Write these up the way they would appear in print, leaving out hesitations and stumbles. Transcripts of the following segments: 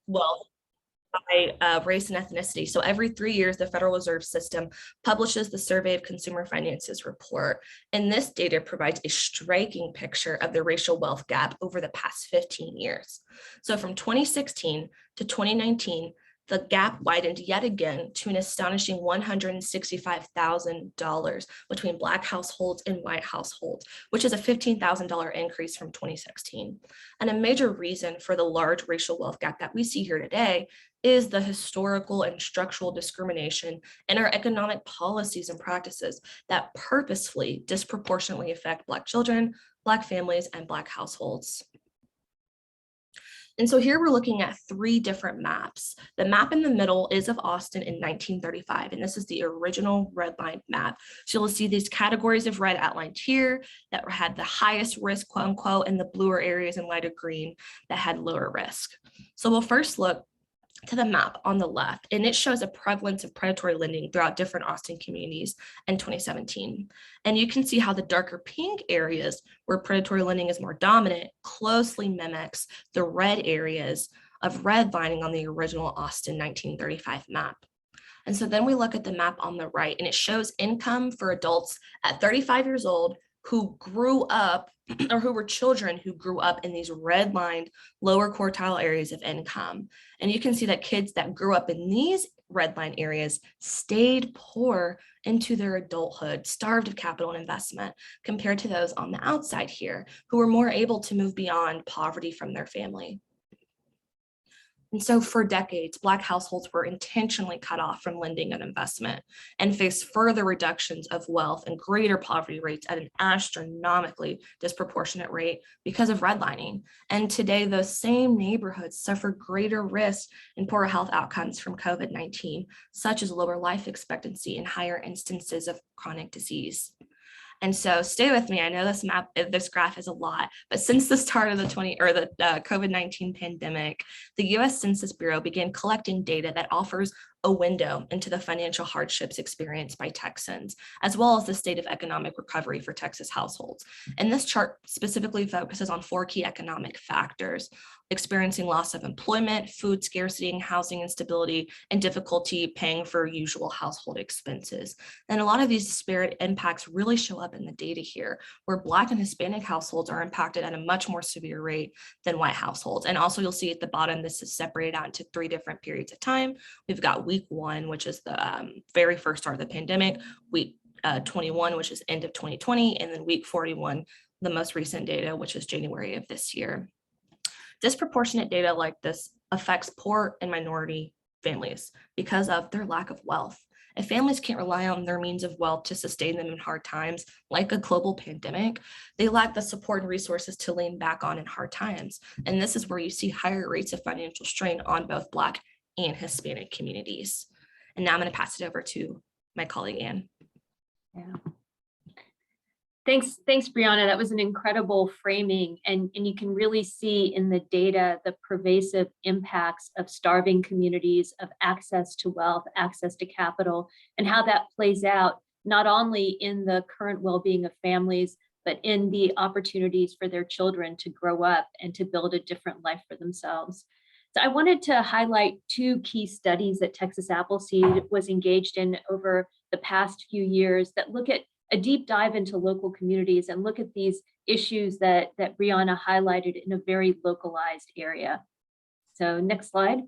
wealth by race and ethnicity. So every 3 years, the Federal Reserve System publishes the Survey of Consumer Finances report. And this data provides a striking picture of the racial wealth gap over the past 15 years. So from 2016 to 2019, the gap widened yet again to an astonishing $165,000 between Black households and white households, which is a $15,000 increase from 2016. And a major reason for the large racial wealth gap that we see here today is the historical and structural discrimination in our economic policies and practices that purposefully disproportionately affect Black children, Black families, and Black households. And so here we're looking at 3 different maps. The map in the middle is of Austin in 1935, and this is the original red line map. So you'll see these categories of red outlined here that had the highest risk, quote unquote, and the bluer areas in lighter green that had lower risk. So we'll first look to the map on the left, and it shows a prevalence of predatory lending throughout different Austin communities in 2017. And you can see how the darker pink areas where predatory lending is more dominant closely mimics the red areas of redlining on the original Austin 1935 map. And so then we look at the map on the right, and it shows income for adults at 35 years old who grew up or who were children who grew up in these redlined lower quartile areas of income. And you can see that kids that grew up in these redline areas stayed poor into their adulthood, starved of capital and investment, compared to those on the outside here who were more able to move beyond poverty from their family. And so for decades, Black households were intentionally cut off from lending and investment and faced further reductions of wealth and greater poverty rates at an astronomically disproportionate rate because of redlining. And today, those same neighborhoods suffer greater risk and poorer health outcomes from COVID-19, such as lower life expectancy and higher instances of chronic disease. And so stay with me. I know this graph is a lot, but since the start of the COVID-19 pandemic, the US Census Bureau began collecting data that offers a window into the financial hardships experienced by Texans, as well as the state of economic recovery for Texas households. And this chart specifically focuses on 4 key economic factors: experiencing loss of employment, food scarcity, and housing instability, and difficulty paying for usual household expenses. And a lot of these disparate impacts really show up in the data here, where Black and Hispanic households are impacted at a much more severe rate than white households. And also you'll see at the bottom, this is separated out into 3 different periods of time. We've got week 1, which is the very first start of the pandemic, week 21, which is end of 2020, and then week 41, the most recent data, which is January of this year. Disproportionate data like this affects poor and minority families because of their lack of wealth. If families can't rely on their means of wealth to sustain them in hard times, like a global pandemic, they lack the support and resources to lean back on in hard times. And this is where you see higher rates of financial strain on both Black and Hispanic communities. And now I'm going to pass it over to my colleague, Anne. Yeah. Thanks, Brianna. That was an incredible framing. And you can really see in the data the pervasive impacts of starving communities, of access to wealth, access to capital, and how that plays out not only in the current well-being of families, but in the opportunities for their children to grow up and to build a different life for themselves. So I wanted to highlight 2 key studies that Texas Appleseed was engaged in over the past few years that look at a deep dive into local communities and look at these issues that Brianna highlighted in a very localized area. So next slide.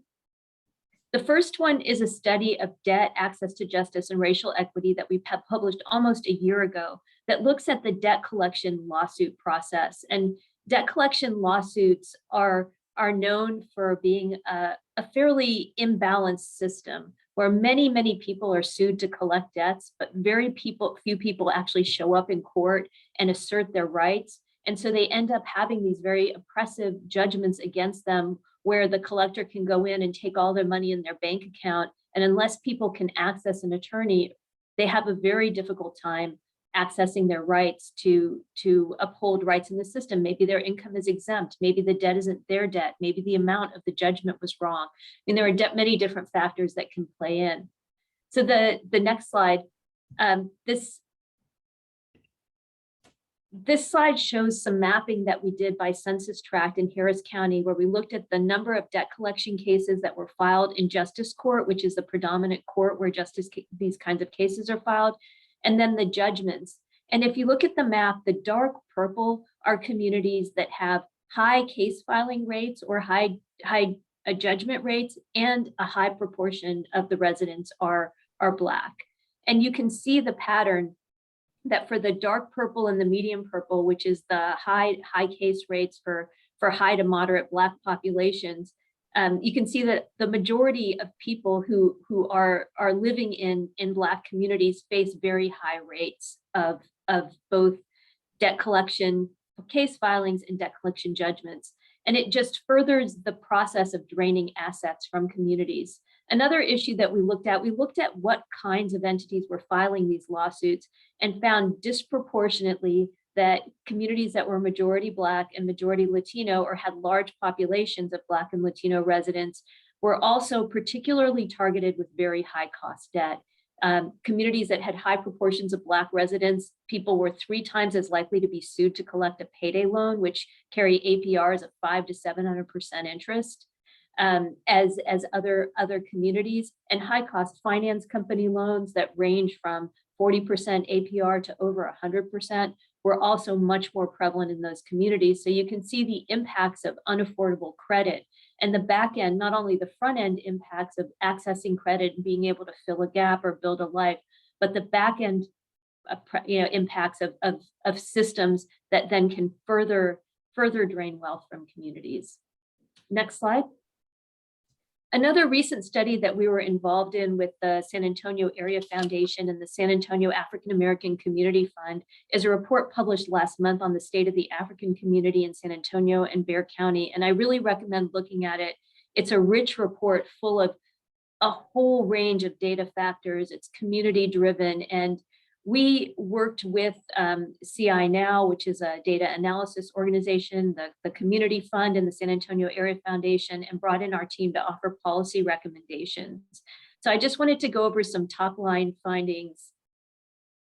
The first one is a study of debt, access to justice, and racial equity that we published almost a year ago that looks at the debt collection lawsuit process. And debt collection lawsuits are known for being a fairly imbalanced system where many people are sued to collect debts, but few people actually show up in court and assert their rights. And so they end up having these very oppressive judgments against them where the collector can go in and take all their money in their bank account. And unless people can access an attorney, they have a very difficult time accessing their rights to uphold rights in the system. Maybe their income is exempt. Maybe the debt isn't their debt. Maybe the amount of the judgment was wrong. I mean, there are many different factors that can play in. So the next slide, this This slide shows some mapping that we did by census tract in Harris County, where we looked at the number of debt collection cases that were filed in justice court, which is the predominant court where these kinds of cases are filed, and then the judgments. And if you look at the map, the dark purple are communities that have high case filing rates or high judgment rates, and a high proportion of the residents are Black. And you can see the pattern that for the dark purple and the medium purple, which is the high case rates for high to moderate Black populations, you can see that the majority of people who are living in Black communities face very high rates of both debt collection case filings and debt collection judgments. And it just furthers the process of draining assets from communities. Another issue that we looked at what kinds of entities were filing these lawsuits, and found disproportionately that communities that were majority Black and majority Latino, or had large populations of Black and Latino residents, were also particularly targeted with very high cost debt. Communities that had high proportions of Black residents, people were 3 times as likely to be sued to collect a payday loan, which carry APRs of 500% to 700% interest. As other communities, and high cost finance company loans that range from 40% APR to over 100% were also much more prevalent in those communities. So you can see the impacts of unaffordable credit, and the back end, not only the front end impacts of accessing credit and being able to fill a gap or build a life, but the back end impacts of systems that then can further drain wealth from communities. Next slide. Another recent study that we were involved in with the San Antonio Area Foundation and the San Antonio African American Community Fund is a report published last month on the state of the African community in San Antonio and Bexar County. And I really recommend looking at it. It's a rich report full of a whole range of data factors. It's community driven, and we worked with CI Now, which is a data analysis organization, the Community Fund, and the San Antonio Area Foundation, and brought in our team to offer policy recommendations. So I just wanted to go over some top line findings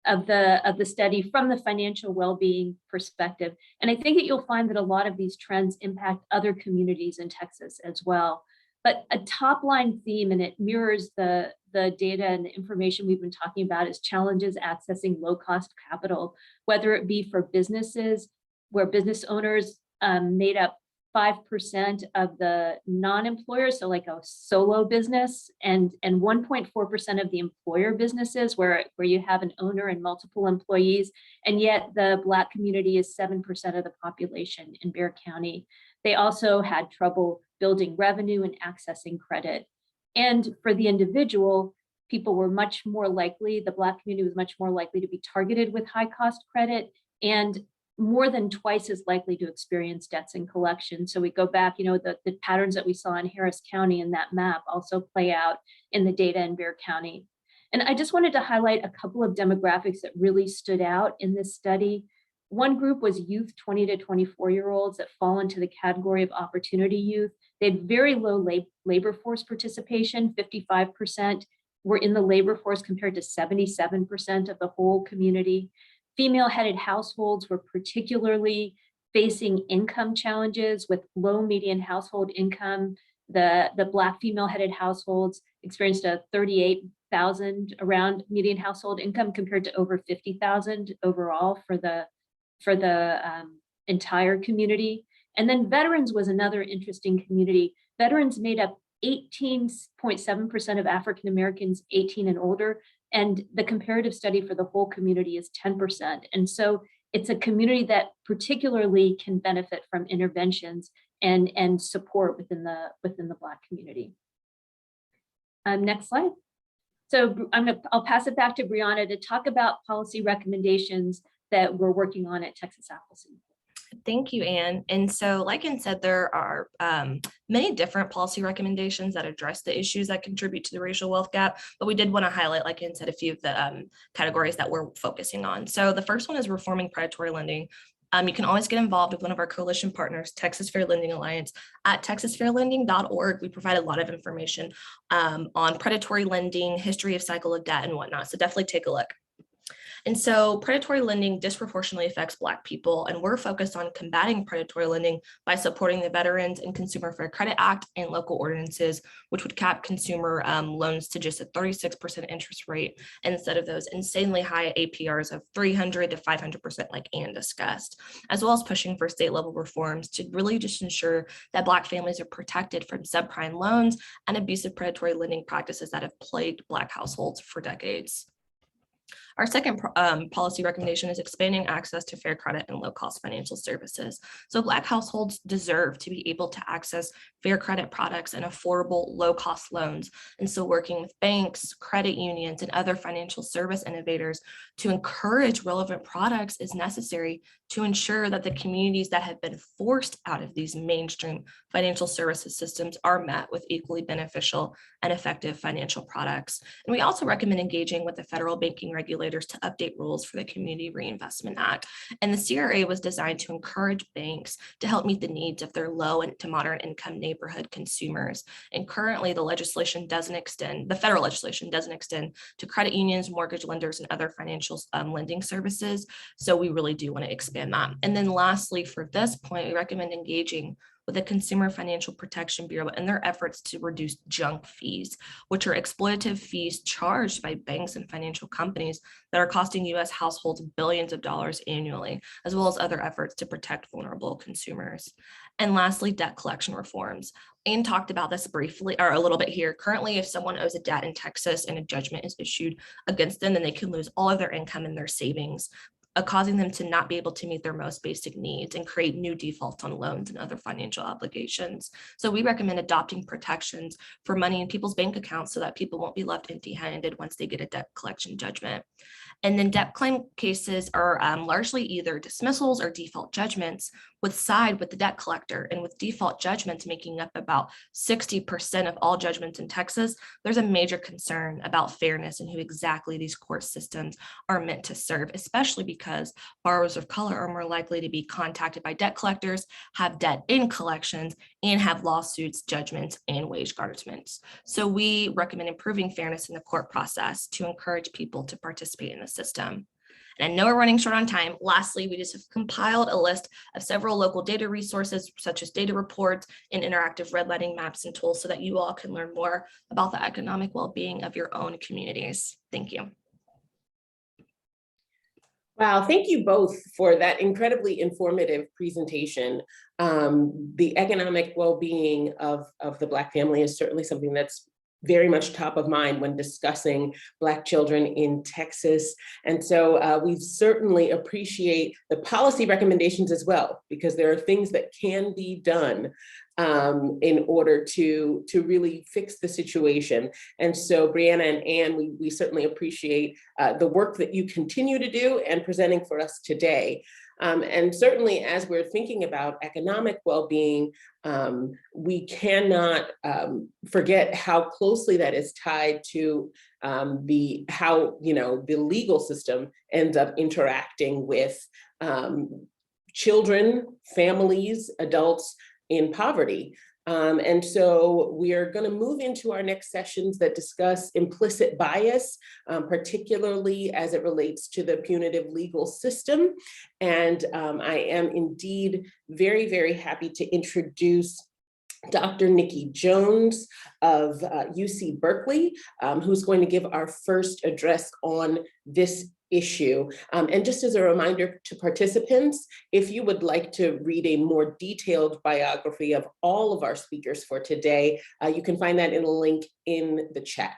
of the study from the financial well-being perspective. And I think that you'll find that a lot of these trends impact other communities in Texas as well. But a top line theme, and it mirrors the data and the information we've been talking about, is challenges accessing low cost capital, whether it be for businesses where business owners made up 5% of the non-employers, so like a solo business, and 1.4% of the employer businesses where you have an owner and multiple employees, and yet the Black community is 7% of the population in Bexar County. They also had trouble building revenue and accessing credit. And for the individual, people were much more likely, the Black community was much more likely to be targeted with high cost credit, and more than twice as likely to experience debts and collection. So we go back, the patterns that we saw in Harris County in that map also play out in the data in Bexar County. And I just wanted to highlight a couple of demographics that really stood out in this study. One group was youth, 20 to 24-year-olds, that fall into the category of opportunity youth. They had very low labor force participation. 55% were in the labor force compared to 77% of the whole community. Female-headed households were particularly facing income challenges with low median household income. The Black female-headed households experienced a $38,000 around median household income compared to over $50,000 overall for the entire community. And then veterans was another interesting community. Veterans made up 18.7% of African Americans 18 and older, and the comparative study for the whole community is 10%. And so it's a community that particularly can benefit from interventions and support within the Black community. Next slide. So I'll pass it back to Brianna to talk about policy recommendations that we're working on at Texas Appleseed. Thank you, Anne. And so, like Anne said, there are many different policy recommendations that address the issues that contribute to the racial wealth gap, but we did want to highlight, like Anne said, a few of the categories that we're focusing on. So the first one is reforming predatory lending. You can always get involved with one of our coalition partners, Texas Fair Lending Alliance, at texasfairlending.org. We provide a lot of information on predatory lending, history of cycle of debt, and whatnot. So definitely take a look. And so predatory lending disproportionately affects Black people, and we're focused on combating predatory lending by supporting the Veterans and Consumer Fair Credit Act and local ordinances, which would cap consumer loans to just a 36% interest rate instead of those insanely high APRs of 300 to 500% like Ann discussed, as well as pushing for state level reforms to really just ensure that Black families are protected from subprime loans and abusive predatory lending practices that have plagued Black households for decades. Our second policy recommendation is expanding access to fair credit and low-cost financial services. So Black households deserve to be able to access fair credit products and affordable low-cost loans. And so working with banks, credit unions, and other financial service innovators to encourage relevant products is necessary to ensure that the communities that have been forced out of these mainstream financial services systems are met with equally beneficial and effective financial products. And we also recommend engaging with the federal banking regulators to update rules for the Community Reinvestment Act. And the CRA was designed to encourage banks to help meet the needs of their low and to moderate income neighborhood consumers. And currently the federal legislation doesn't extend to credit unions, mortgage lenders, and other financial lending services. So we really do want to expand that. And then lastly, for this point, we recommend engaging with the Consumer Financial Protection Bureau and their efforts to reduce junk fees, which are exploitative fees charged by banks and financial companies that are costing U.S. households billions of dollars annually, as well as other efforts to protect vulnerable consumers. And lastly, debt collection reforms. Anne talked about this briefly or a little bit here. Currently, if someone owes a debt in Texas and a judgment is issued against them, then they can lose all of their income and their savings, causing them to not be able to meet their most basic needs and create new defaults on loans and other financial obligations. So we recommend adopting protections for money in people's bank accounts so that people won't be left empty-handed once they get a debt collection judgment. And then debt claim cases are largely either dismissals or default judgments would side with the debt collector. And with default judgments making up about 60% of all judgments in Texas, there's a major concern about fairness and who exactly these court systems are meant to serve, especially because borrowers of color are more likely to be contacted by debt collectors, have debt in collections, and have lawsuits, judgments, and wage garnishments. So we recommend improving fairness in the court process to encourage people to participate in the system. And I know we're running short on time. Lastly, we just have compiled a list of several local data resources, such as data reports and interactive redlining maps and tools so that you all can learn more about the economic well-being of your own communities. Thank you. Wow, thank you both for that incredibly informative presentation. The economic well-being of the Black family is certainly something that's very much top of mind when discussing Black children in Texas. And so we certainly appreciate the policy recommendations as well, because there are things that can be done in order to really fix the situation. And so Brianna and Anne, we certainly appreciate the work that you continue to do and presenting for us today. And certainly as we're thinking about economic well-being, we cannot forget how closely that is tied to how the legal system ends up interacting with children, families, adults in poverty. And so we are going to move into our next sessions that discuss implicit bias, particularly as it relates to the punitive legal system. And I am indeed very, very happy to introduce Dr. Nikki Jones of UC Berkeley, who's going to give our first address on this issue. And just as a reminder to participants, if you would like to read a more detailed biography of all of our speakers for today, you can find that in a link in the chat.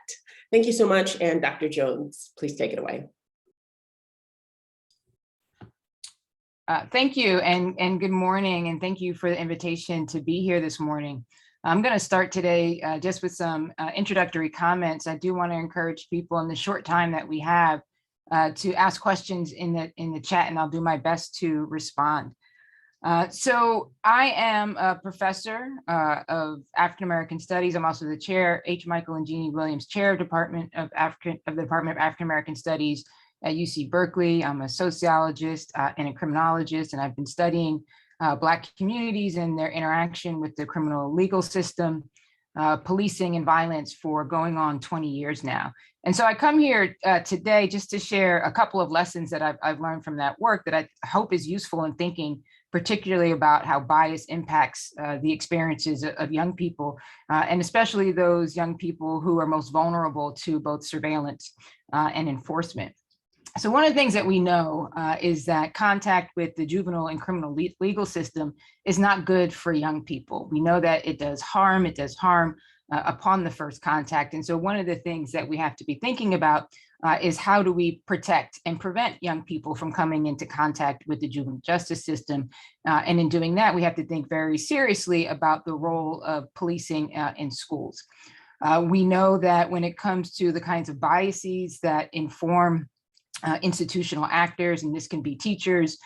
Thank you so much. And Dr. Jones, please take it away. Thank you, and good morning, and thank you for the invitation to be here this morning. I'm going to start today just with some introductory comments. I do want to encourage people in the short time that we have to ask questions in the chat, and I'll do my best to respond. So I am a professor of African American Studies. I'm also the chair, H. Michael and Jeannie Williams Chair of the Department of African American Studies at UC Berkeley. I'm a sociologist and a criminologist, and I've been studying Black communities and their interaction with the criminal legal system policing and violence for going on 20 years now. And so I come here today just to share a couple of lessons that I've learned from that work that I hope is useful in thinking particularly about how bias impacts the experiences of young people, and especially those young people who are most vulnerable to both surveillance and enforcement. So one of the things that we know is that contact with the juvenile and criminal legal system is not good for young people. We know that it does harm upon the first contact. And so one of the things that we have to be thinking about is how do we protect and prevent young people from coming into contact with the juvenile justice system? And in doing that, we have to think very seriously about the role of policing in schools. We know that when it comes to the kinds of biases that inform institutional actors, and this can be teachers,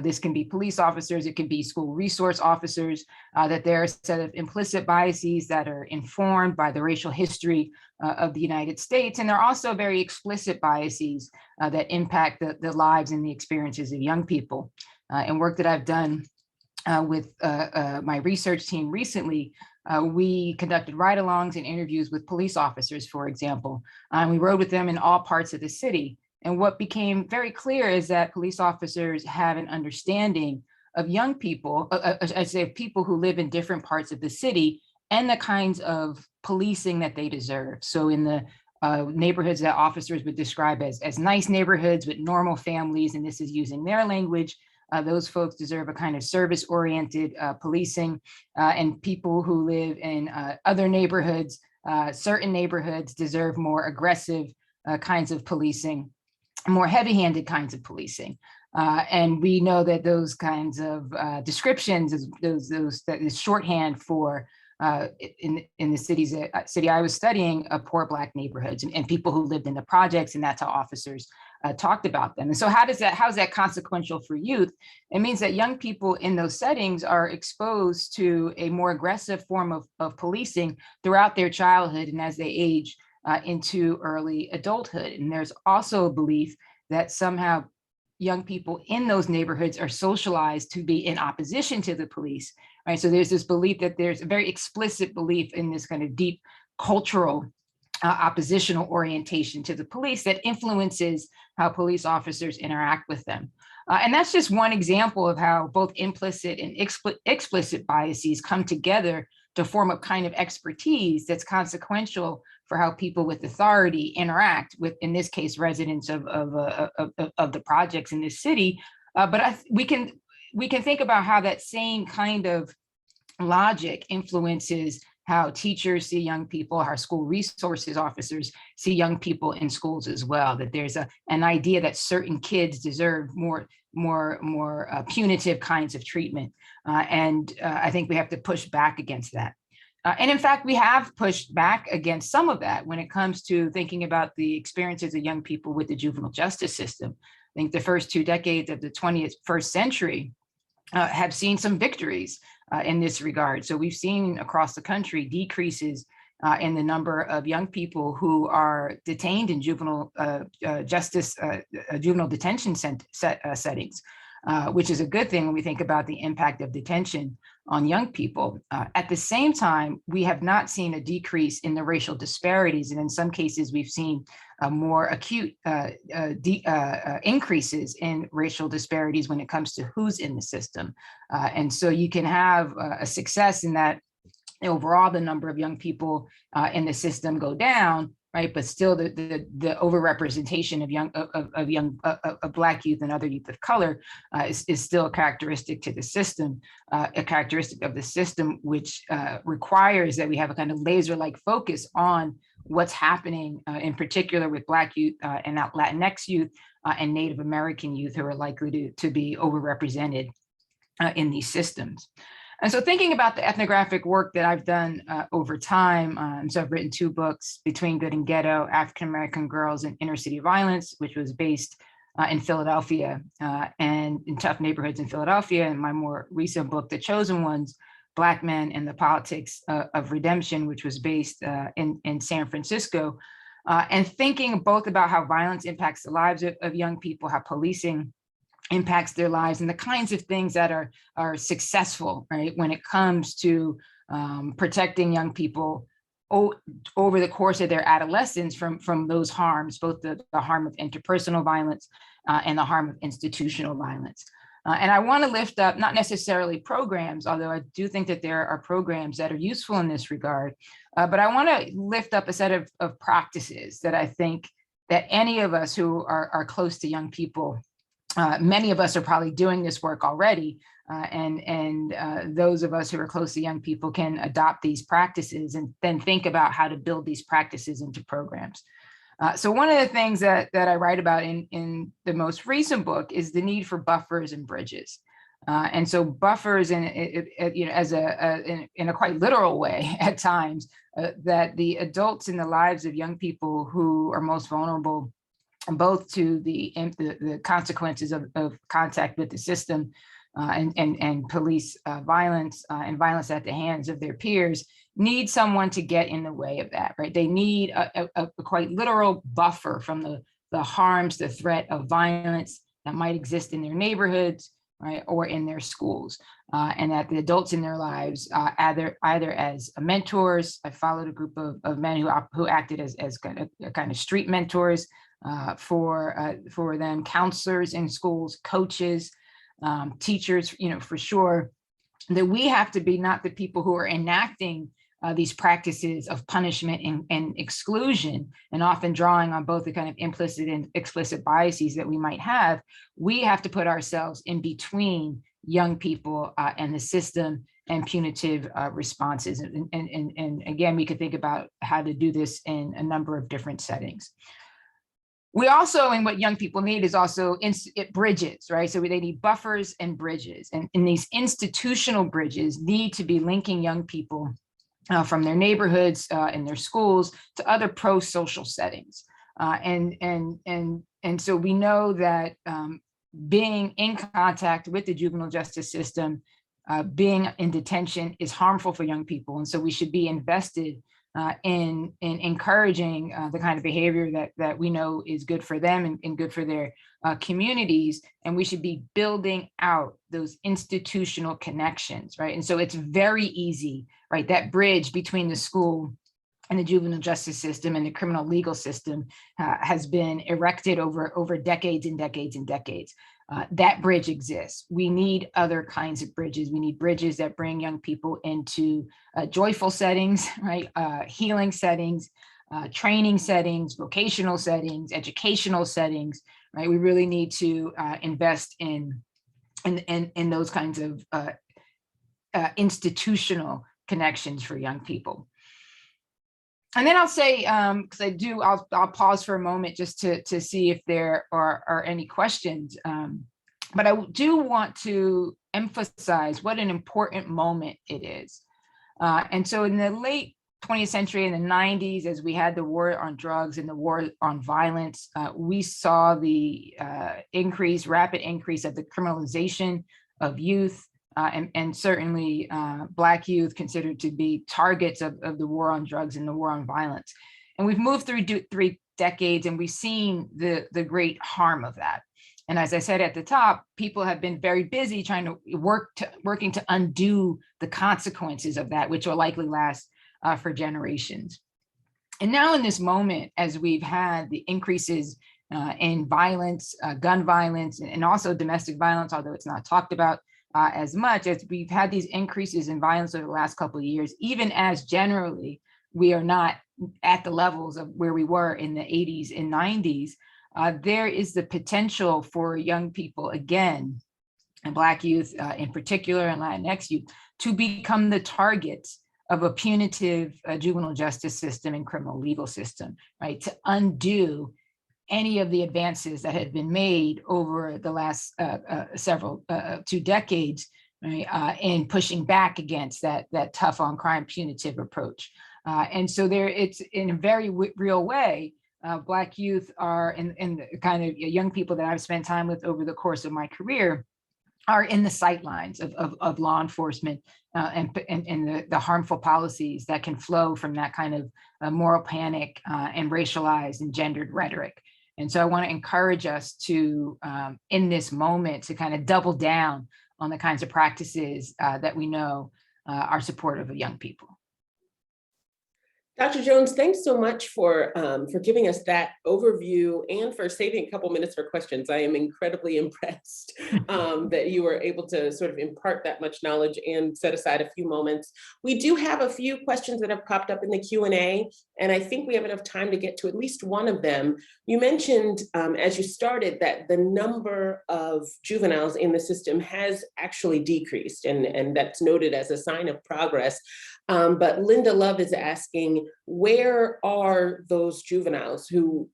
this can be police officers, it can be school resource officers, that there are a set of implicit biases that are informed by the racial history of the United States. And there are also very explicit biases that impact the lives and the experiences of young people. And work that I've done with my research team recently, we conducted ride-alongs and interviews with police officers, for example. We rode with them in all parts of the city. And what became very clear is that police officers have an understanding of young people, I say people who live in different parts of the city and the kinds of policing that they deserve. So in the neighborhoods that officers would describe as nice neighborhoods with normal families, and this is using their language, those folks deserve a kind of service-oriented policing, and people who live in other neighborhoods, certain neighborhoods deserve more aggressive kinds of policing, more heavy-handed kinds of policing. And we know that those kinds of descriptions, that is shorthand for in the city I was studying, poor Black neighborhoods and people who lived in the projects, and that's how officers talked about them. And so how's that consequential for youth? It means that young people in those settings are exposed to a more aggressive form of policing throughout their childhood and as they age into early adulthood. And there's also a belief that somehow young people in those neighborhoods are socialized to be in opposition to the police, right? So there's this belief that there's a very explicit belief in this kind of deep cultural oppositional orientation to the police that influences how police officers interact with them. And that's just one example of how both implicit and explicit biases come together to form a kind of expertise that's consequential for how people with authority interact with, in this case, residents of the projects in this city. But we can think about how that same kind of logic influences how teachers see young people, how school resources officers see young people in schools as well, that there's an idea that certain kids deserve more punitive kinds of treatment. And I think we have to push back against that. And in fact, we have pushed back against some of that when it comes to thinking about the experiences of young people with the juvenile justice system. I think the first 2 decades of the 21st century have seen some victories in this regard. So we've seen across the country decreases in the number of young people who are detained in juvenile juvenile detention settings, which is a good thing when we think about the impact of detention on young people. At the same time, we have not seen a decrease in the racial disparities, and in some cases, we've seen more acute increases in racial disparities when it comes to who's in the system. And so you can have a success in that overall the number of young people in the system go down, right? But still the overrepresentation of Black youth and other youth of color is still a characteristic to the system, a characteristic of the system, which requires that we have a kind of laser-like focus on what's happening in particular with Black youth and Latinx youth and Native American youth who are likely to be overrepresented in these systems. And so thinking about the ethnographic work that I've done over time, so I've written 2 books, Between Good and Ghetto, African-American Girls and Inner City Violence, which was based in Philadelphia and in tough neighborhoods in Philadelphia. And my more recent book, The Chosen Ones, Black Men and the Politics of Redemption, which was based in San Francisco. And thinking both about how violence impacts the lives of young people, how policing impacts their lives, and the kinds of things that are successful, right, when it comes to protecting young people over the course of their adolescence from those harms, both the harm of interpersonal violence and the harm of institutional violence. And I want to lift up not necessarily programs, although I do think that there are programs that are useful in this regard, but I want to lift up a set of practices that I think that any of us who are close to young people, many of us are probably doing this work already, and those of us who are close to young people can adopt these practices and then think about how to build these practices into programs. So one of the things that I write about in the most recent book is the need for buffers and bridges. And so buffers, in a quite literal way at times, that the adults in the lives of young people who are most vulnerable, both to the consequences of contact with the system and police violence and violence at the hands of their peers, need someone to get in the way of that, right? They need a quite literal buffer from the harms, the threat of violence that might exist in their neighborhoods, right, or in their schools, and that the adults in their lives, either as mentors. I followed a group of men who acted as kind of street mentors for them, counselors in schools, coaches, teachers, for sure, that we have to be not the people who are enacting these practices of punishment and exclusion, and often drawing on both the kind of implicit and explicit biases that we might have. We have to put ourselves in between young people and the system and punitive responses. And again, we could think about how to do this in a number of different settings. We also, and what young people need is also bridges, right? So they need buffers and bridges. And these institutional bridges need to be linking young people from their neighborhoods and their schools to other pro-social settings. And so we know that being in contact with the juvenile justice system, being in detention is harmful for young people. And so we should be invested in encouraging the kind of behavior that we know is good for them and good for their communities. And we should be building out those institutional connections, right? And so it's very easy, right? That bridge between the school and the juvenile justice system and the criminal legal system has been erected over decades and decades and decades. That bridge exists. We need other kinds of bridges. We need bridges that bring young people into joyful settings, right? Healing settings, training settings, vocational settings, educational settings, right? We really need to invest in those kinds of institutional connections for young people. And then I'll say, because I'll pause for a moment just to see if there are any questions. But I do want to emphasize what an important moment it is. And so in the late 20th century, in the 90s, as we had the war on drugs and the war on violence, we saw the rapid increase of the criminalization of youth, and certainly Black youth considered to be targets of the war on drugs and the war on violence. And we've moved through 3 decades and we've seen the great harm of that. And as I said at the top, people have been very busy trying to working to undo the consequences of that, which will likely last for generations. And now in this moment, as we've had the increases in violence, gun violence, and also domestic violence, although it's not talked about as much, as we've had these increases in violence over the last couple of years, even as generally we are not at the levels of where we were in the 80s and 90s, there is the potential for young people, again, and Black youth in particular, and Latinx youth, to become the targets of a punitive juvenile justice system and criminal legal system, right? To undo any of the advances that had been made over the last several 2 decades, right, in pushing back against that tough on crime punitive approach. And so it's in a very real way, Black youth are, and the kind of young people that I've spent time with over the course of my career, are in the sightlines of law enforcement and the harmful policies that can flow from that kind of moral panic and racialized and gendered rhetoric. And so I want to encourage us to, in this moment, to kind of double down on the kinds of practices that we know are supportive of young people. Dr. Jones, thanks so much for giving us that overview and for saving a couple minutes for questions. I am incredibly impressed that you were able to sort of impart that much knowledge and set aside a few moments. We do have a few questions that have popped up in the Q&A, and I think we have enough time to get to at least one of them. You mentioned as you started that the number of juveniles in the system has actually decreased, and that's noted as a sign of progress. But Linda Love is asking, where are those juveniles who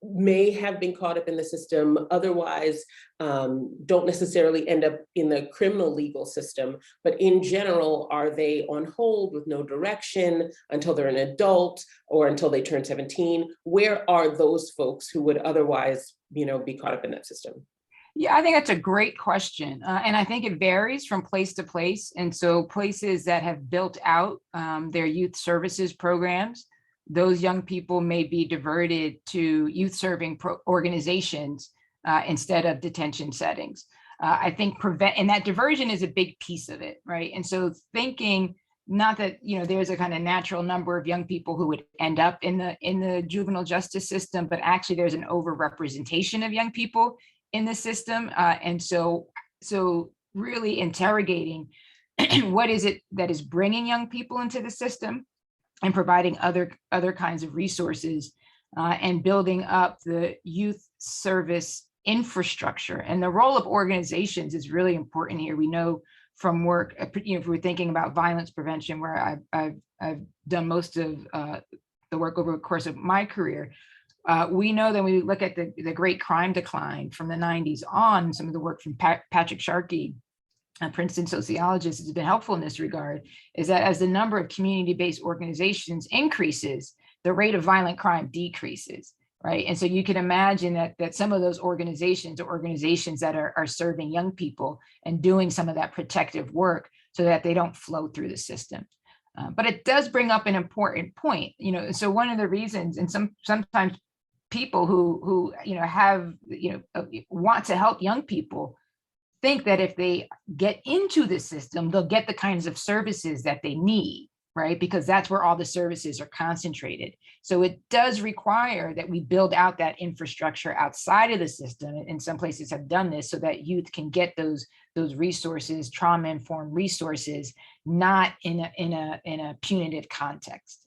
may have been caught up in the system, otherwise don't necessarily end up in the criminal legal system, but in general, are they on hold with no direction until they're an adult or until they turn 17? Where are those folks who would otherwise, be caught up in that system? Yeah, I think that's a great question. And I think it varies from place to place. And so places that have built out their youth services programs, those young people may be diverted to youth serving organizations instead of detention settings. I think and that diversion is a big piece of it, right? And so thinking not that, there's a kind of natural number of young people who would end up in the juvenile justice system, but actually there's an overrepresentation of young people in the system. And so really interrogating what is it that is bringing young people into the system and providing other kinds of resources and building up the youth service infrastructure. And the role of organizations is really important here. We know from work, if we're thinking about violence prevention, where I've done most of the work over the course of my career, we know that when we look at the great crime decline from the 90s on, some of the work from Patrick Sharkey, a Princeton sociologist, has been helpful in this regard, is that as the number of community-based organizations increases, the rate of violent crime decreases, right? And so you can imagine that some of those organizations are organizations that are serving young people and doing some of that protective work so that they don't flow through the system. But it does bring up an important point, so one of the reasons, and sometimes people who have want to help young people think that if they get into the system, they'll get the kinds of services that they need, right? Because that's where all the services are concentrated. So it does require that we build out that infrastructure outside of the system, and some places have done this, so that youth can get those resources, trauma-informed resources, not in a punitive context.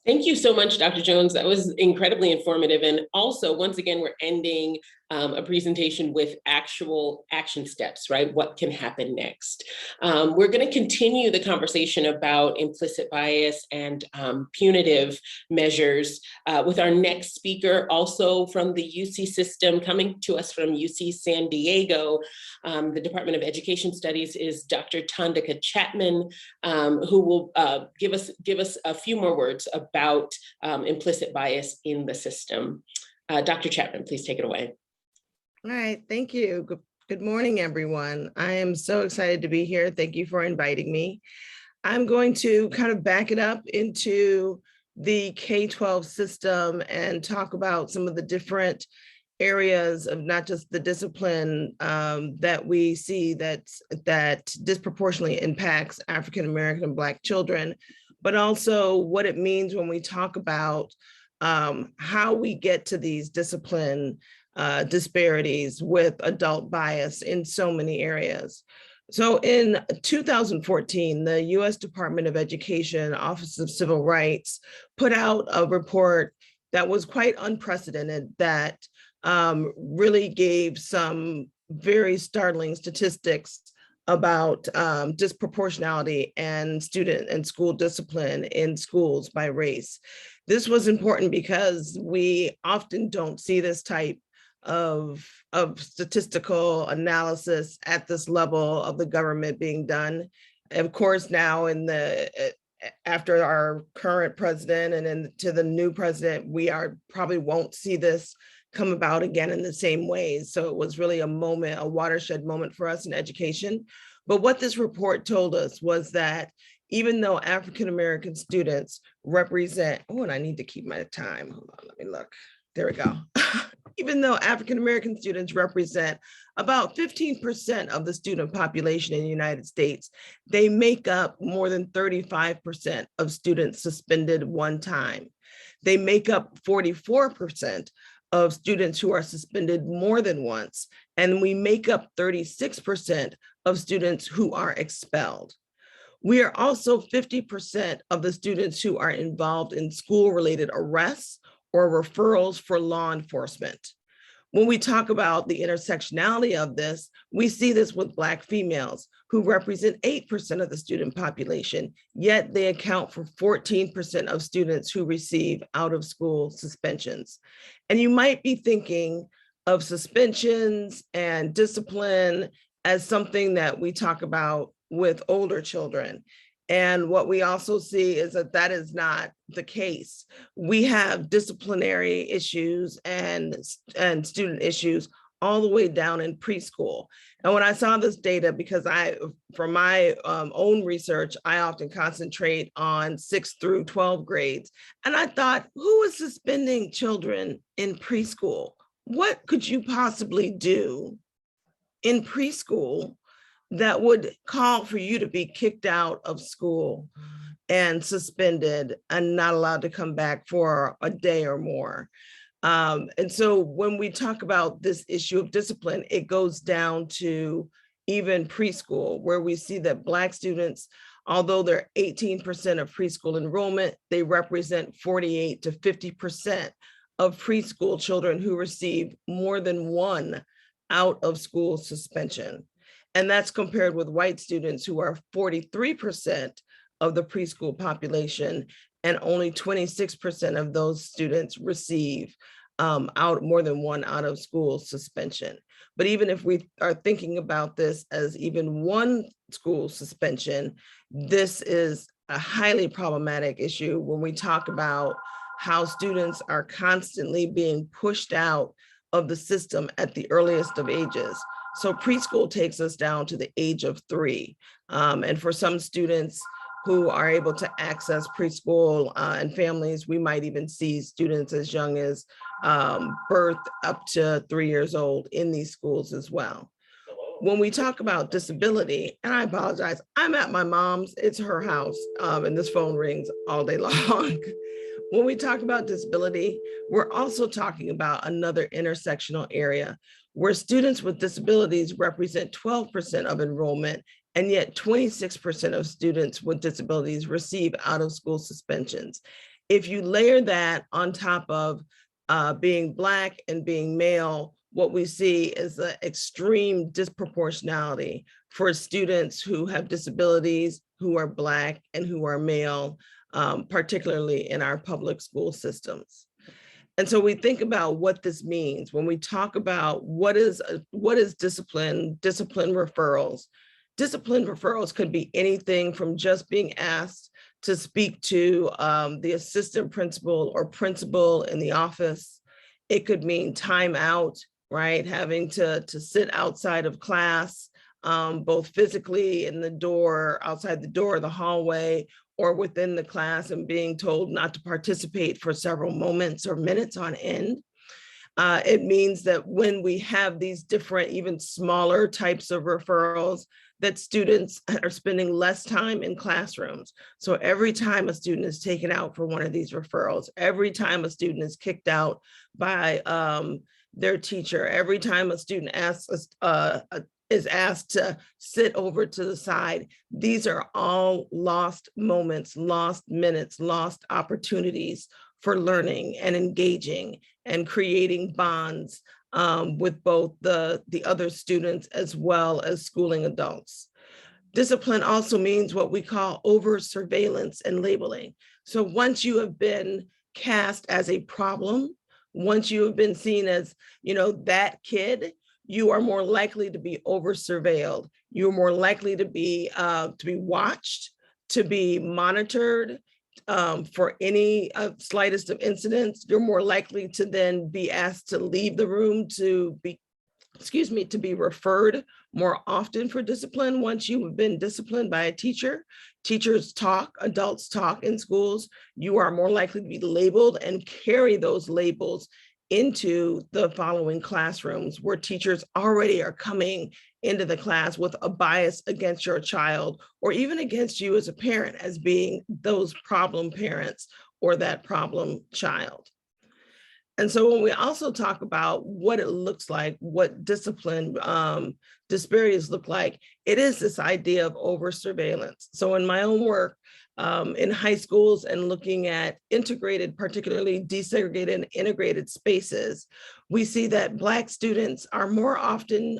Thank you so much, Dr. Jones. That was incredibly informative. And also, once again, we're ending a presentation with actual action steps, right? What can happen next? We're going to continue the conversation about implicit bias and punitive measures with our next speaker, also from the UC system, coming to us from UC San Diego. The Department of Education Studies is Dr. Tundika Chapman, who will give us a few more words about implicit bias in the system. Dr. Chapman, please take it away. All right, thank you. Good morning, everyone. I am so excited to be here. Thank you for inviting me. I'm going to kind of back it up into the K-12 system and talk about some of the different areas of not just the discipline that we see that disproportionately impacts African-American and Black children, but also what it means when we talk about how we get to these discipline disparities with adult bias in so many areas. So in 2014, the US Department of Education, Office of Civil Rights, put out a report that was quite unprecedented, that really gave some very startling statistics about disproportionality and student and school discipline in schools by race. This was important because we often don't see this type of statistical analysis at this level of the government being done. Of course, now after our current president and then to the new president, we probably won't see this come about again in the same ways. So it was really a watershed moment for us in education. But what this report told us was that even though African-American students represent, and I need to keep my time. Hold on, let me look. There we go. even though African-American students represent about 15% of the student population in the United States, they make up more than 35% of students suspended one time. They make up 44% of students who are suspended more than once, and we make up 36% of students who are expelled. We are also 50% of the students who are involved in school-related arrests or referrals for law enforcement. When we talk about the intersectionality of this, we see this with Black females who represent 8% of the student population, yet they account for 14% of students who receive out-of-school suspensions. And you might be thinking of suspensions and discipline as something that we talk about with older children. And what we also see is that that is not the case. We have disciplinary issues and student issues all the way down in preschool. And when I saw this data, because from my own research, I often concentrate on 6 through 12 grades. And I thought, who is suspending children in preschool? What could you possibly do in preschool that would call for you to be kicked out of school and suspended and not allowed to come back for a day or more? And so when we talk about this issue of discipline, it goes down to even preschool, where we see that Black students, although they're 18% of preschool enrollment, they represent 48 to 50% of preschool children who receive more than one out of school suspension. And that's compared with white students who are 43% of the preschool population, and only 26% of those students receive more than one out of school suspension. But even if we are thinking about this as even one school suspension, this is a highly problematic issue when we talk about how students are constantly being pushed out of the system at the earliest of ages. So preschool takes us down to the age of 3. And for some students who are able to access preschool and families, we might even see students as young as birth up to 3 years old in these schools as well. When we talk about disability, and I apologize, I'm at my mom's, it's her house, and this phone rings all day long. When we talk about disability, we're also talking about another intersectional area where students with disabilities represent 12% of enrollment, and yet 26% of students with disabilities receive out-of-school suspensions. If you layer that on top of being Black and being male, what we see is an extreme disproportionality for students who have disabilities, who are Black and who are male, particularly in our public school systems. And so we think about what this means when we talk about what is discipline referrals. Discipline referrals could be anything from just being asked to speak to the assistant principal or principal in the office. It could mean time out, right? Having to sit outside of class, both physically in the door, outside the door, the hallway, or within the class, and being told not to participate for several moments or minutes on end. It means that when we have these different, even smaller types of referrals, that students are spending less time in classrooms. So every time a student is taken out for one of these referrals, every time a student is kicked out by their teacher, every time a student is asked to sit over to the side, these are all lost moments, lost minutes, lost opportunities for learning and engaging and creating bonds with both the other students as well as schooling adults. Discipline also means what we call over surveillance and labeling. So once you have been cast as a problem, once you have been seen as, that kid, you are more likely to be over surveilled. You're more likely to be watched, to be monitored for any slightest of incidents. You're more likely to then be asked to leave the room, to be referred more often for discipline. Once you have been disciplined by a teacher, teachers talk, adults talk in schools, you are more likely to be labeled and carry those labels into the following classrooms where teachers already are coming into the class with a bias against your child, or even against you as a parent as being those problem parents or that problem child. And so when we also talk about what it looks like, what discipline disparities look like, it is this idea of over surveillance. So in my own work in high schools and looking at integrated, particularly desegregated and integrated spaces, we see that Black students are more often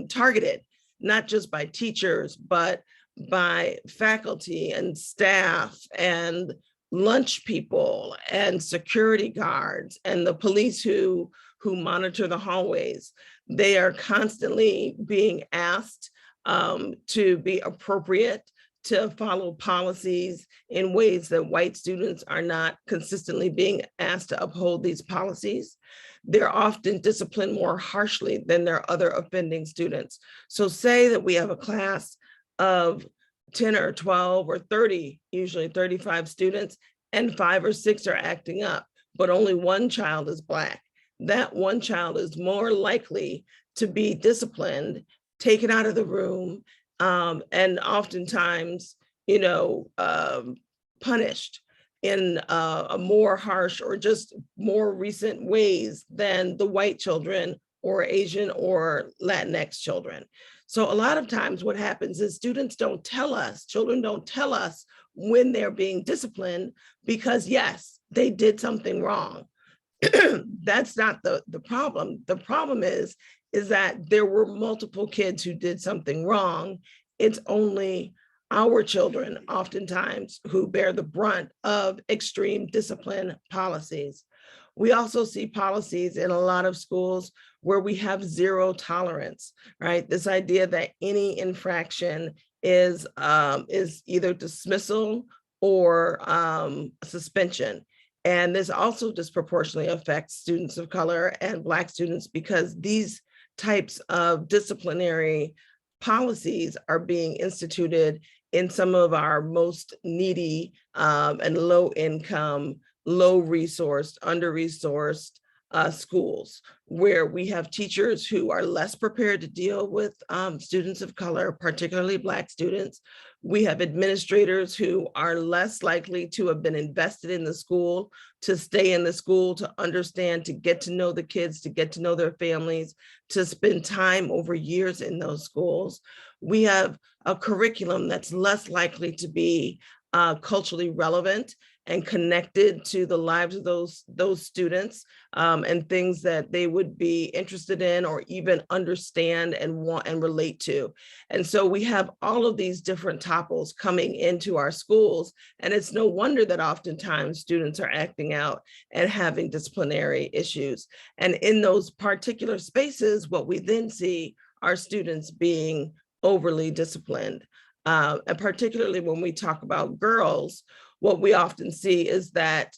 targeted, not just by teachers, but by faculty and staff and lunch people and security guards and the police who monitor the hallways. They are constantly being asked to be appropriate, to follow policies in ways that white students are not consistently being asked to uphold these policies. They're often disciplined more harshly than their other offending students. So say that we have a class of 10 or 12 or 30, usually 35 students, and 5 or 6 are acting up, but only one child is Black. That one child is more likely to be disciplined, taken out of the room, and oftentimes, punished in a more harsh or just more recent ways than the white children or Asian or Latinx children. So a lot of times what happens is students don't tell us, children don't tell us when they're being disciplined because yes, they did something wrong. That's not the problem. The problem is that there were multiple kids who did something wrong. It's only our children oftentimes who bear the brunt of extreme discipline policies. We also see policies in a lot of schools where we have zero tolerance, right? This idea that any infraction is either dismissal or suspension. And this also disproportionately affects students of color and Black students because these types of disciplinary policies are being instituted in some of our most needy and low income, low resourced, under-resourced schools, where we have teachers who are less prepared to deal with students of color, particularly Black students. We have administrators who are less likely to have been invested in the school, to stay in the school, to understand, to get to know the kids, to get to know their families, to spend time over years in those schools. We have a curriculum that's less likely to be culturally relevant and connected to the lives of those students and things that they would be interested in or even understand and want and relate to. And so we have all of these different topples coming into our schools, and it's no wonder that oftentimes students are acting out and having disciplinary issues. And in those particular spaces, what we then see are students being overly disciplined. And particularly when we talk about girls, what we often see is that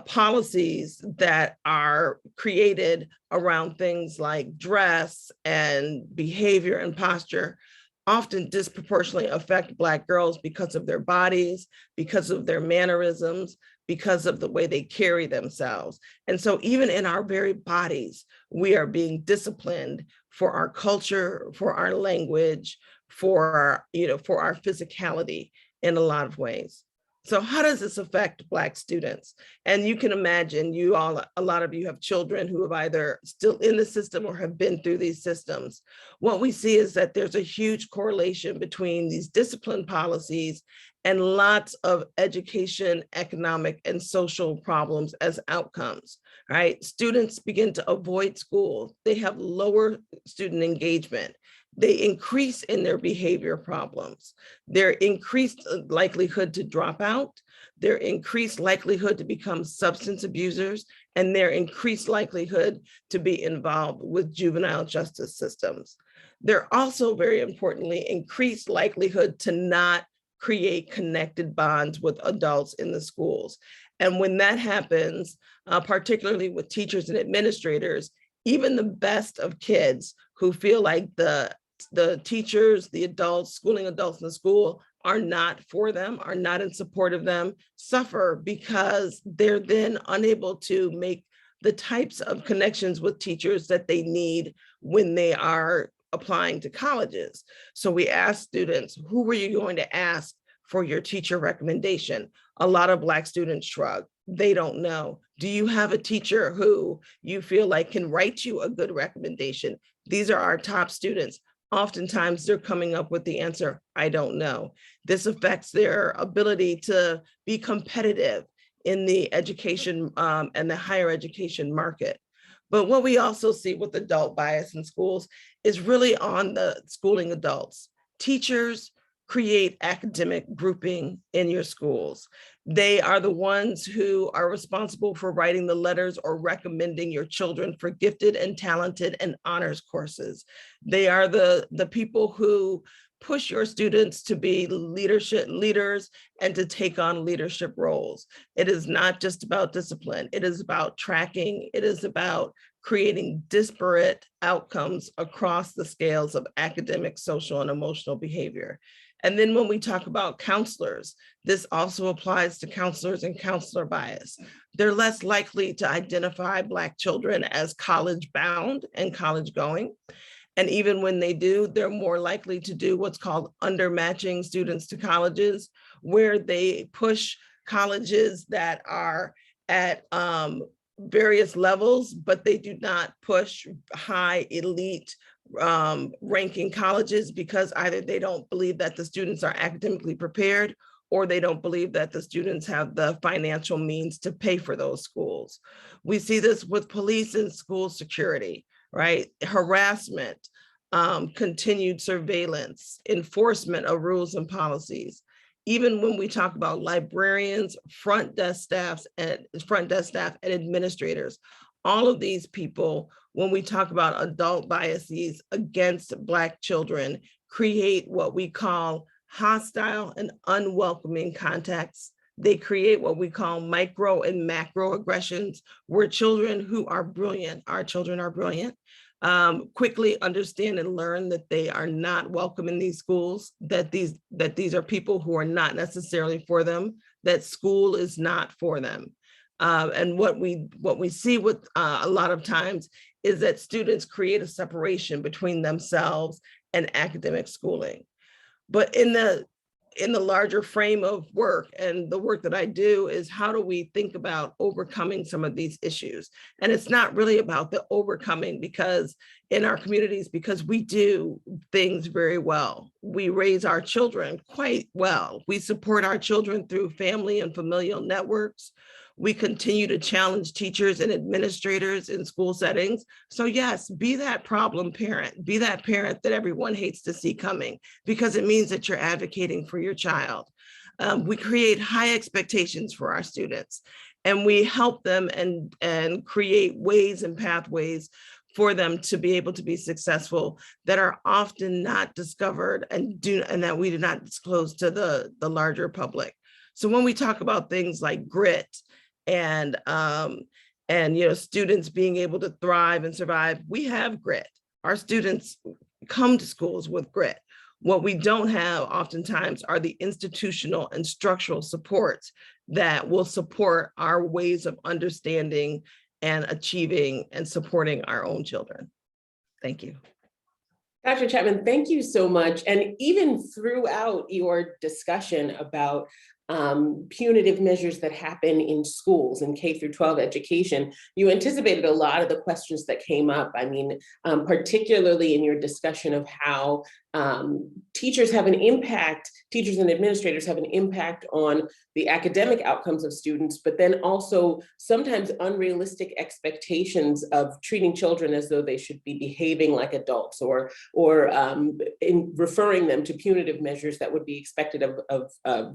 policies that are created around things like dress and behavior and posture often disproportionately affect Black girls because of their bodies, because of their mannerisms, because of the way they carry themselves. And so even in our very bodies, we are being disciplined for our culture, for our language, for our physicality in a lot of ways. So how does this affect Black students? And you can imagine a lot of you have children who have either still in the system or have been through these systems. What we see is that there's a huge correlation between these discipline policies and lots of education, economic, and social problems as outcomes, right? Students begin to avoid school. They have lower student engagement. They increase in their behavior problems. Their increased likelihood to drop out, their increased likelihood to become substance abusers, and their increased likelihood to be involved with juvenile justice systems. They're also, very importantly, increased likelihood to not create connected bonds with adults in the schools. And when that happens, particularly with teachers and administrators, even the best of kids who feel like the teachers, the adults, schooling adults in the school are not for them, are not in support of them, suffer because they're then unable to make the types of connections with teachers that they need when they are applying to colleges. So we asked students, who were you going to ask for your teacher recommendation? A lot of Black students shrug. They don't know. Do you have a teacher who you feel like can write you a good recommendation? These are our top students. Oftentimes they're coming up with the answer, I don't know. This affects their ability to be competitive in the education and the higher education market. But what we also see with adult bias in schools is really on the schooling adults. Teachers create academic grouping in your schools. They are the ones who are responsible for writing the letters or recommending your children for gifted and talented and honors courses. They are the people who push your students to be leaders and to take on leadership roles. It is not just about discipline. It is about tracking. It is about creating disparate outcomes across the scales of academic, social, and emotional behavior. And then when we talk about counselors, this also applies to counselors and counselor bias. They're less likely to identify Black children as college bound and college going. And even when they do, they're more likely to do what's called undermatching students to colleges, where they push colleges that are at various levels, but they do not push high elite ranking colleges because either they don't believe that the students are academically prepared or they don't believe that the students have the financial means to pay for those schools. We see this with police and school security, right? Harassment, continued surveillance, enforcement of rules and policies. Even when we talk about librarians, front desk staff and administrators, all of these people, when we talk about adult biases against Black children, create what we call hostile and unwelcoming contexts. They create what we call micro and macro aggressions, where children who are brilliant, our children are brilliant, quickly understand and learn that they are not welcome in these schools, that these are people who are not necessarily for them, that school is not for them. And what we see with a lot of times is that students create a separation between themselves and academic schooling. But in the larger frame of work, and the work that I do is how do we think about overcoming some of these issues? And it's not really about the overcoming because in our communities, because we do things very well. We raise our children quite well. We support our children through family and familial networks. We continue to challenge teachers and administrators in school settings. So yes, be that problem parent, be that parent that everyone hates to see coming, because it means that you're advocating for your child. We create high expectations for our students, and we help them and create ways and pathways for them to be able to be successful that are often not discovered and that we do not disclose to the larger public. So when we talk about things like grit and students being able to thrive and survive, we have grit. Our students come to schools with grit. What we don't have oftentimes are the institutional and structural supports that will support our ways of understanding and achieving and supporting our own children. Thank you. Dr. Chapman, thank you so much. And even throughout your discussion about punitive measures that happen in schools and K through 12 education, you anticipated a lot of the questions that came up. I mean, particularly in your discussion of how teachers have an impact, teachers and administrators have an impact on the academic outcomes of students, but then also sometimes unrealistic expectations of treating children as though they should be behaving like adults, or in referring them to punitive measures that would be expected of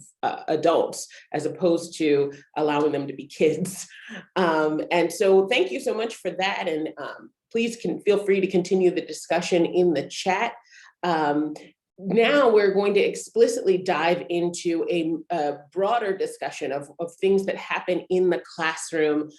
adults, as opposed to allowing them to be kids. And so thank you so much for that. And please feel free to continue the discussion in the chat. Now we're going to explicitly dive into a broader discussion of things that happen in the classroom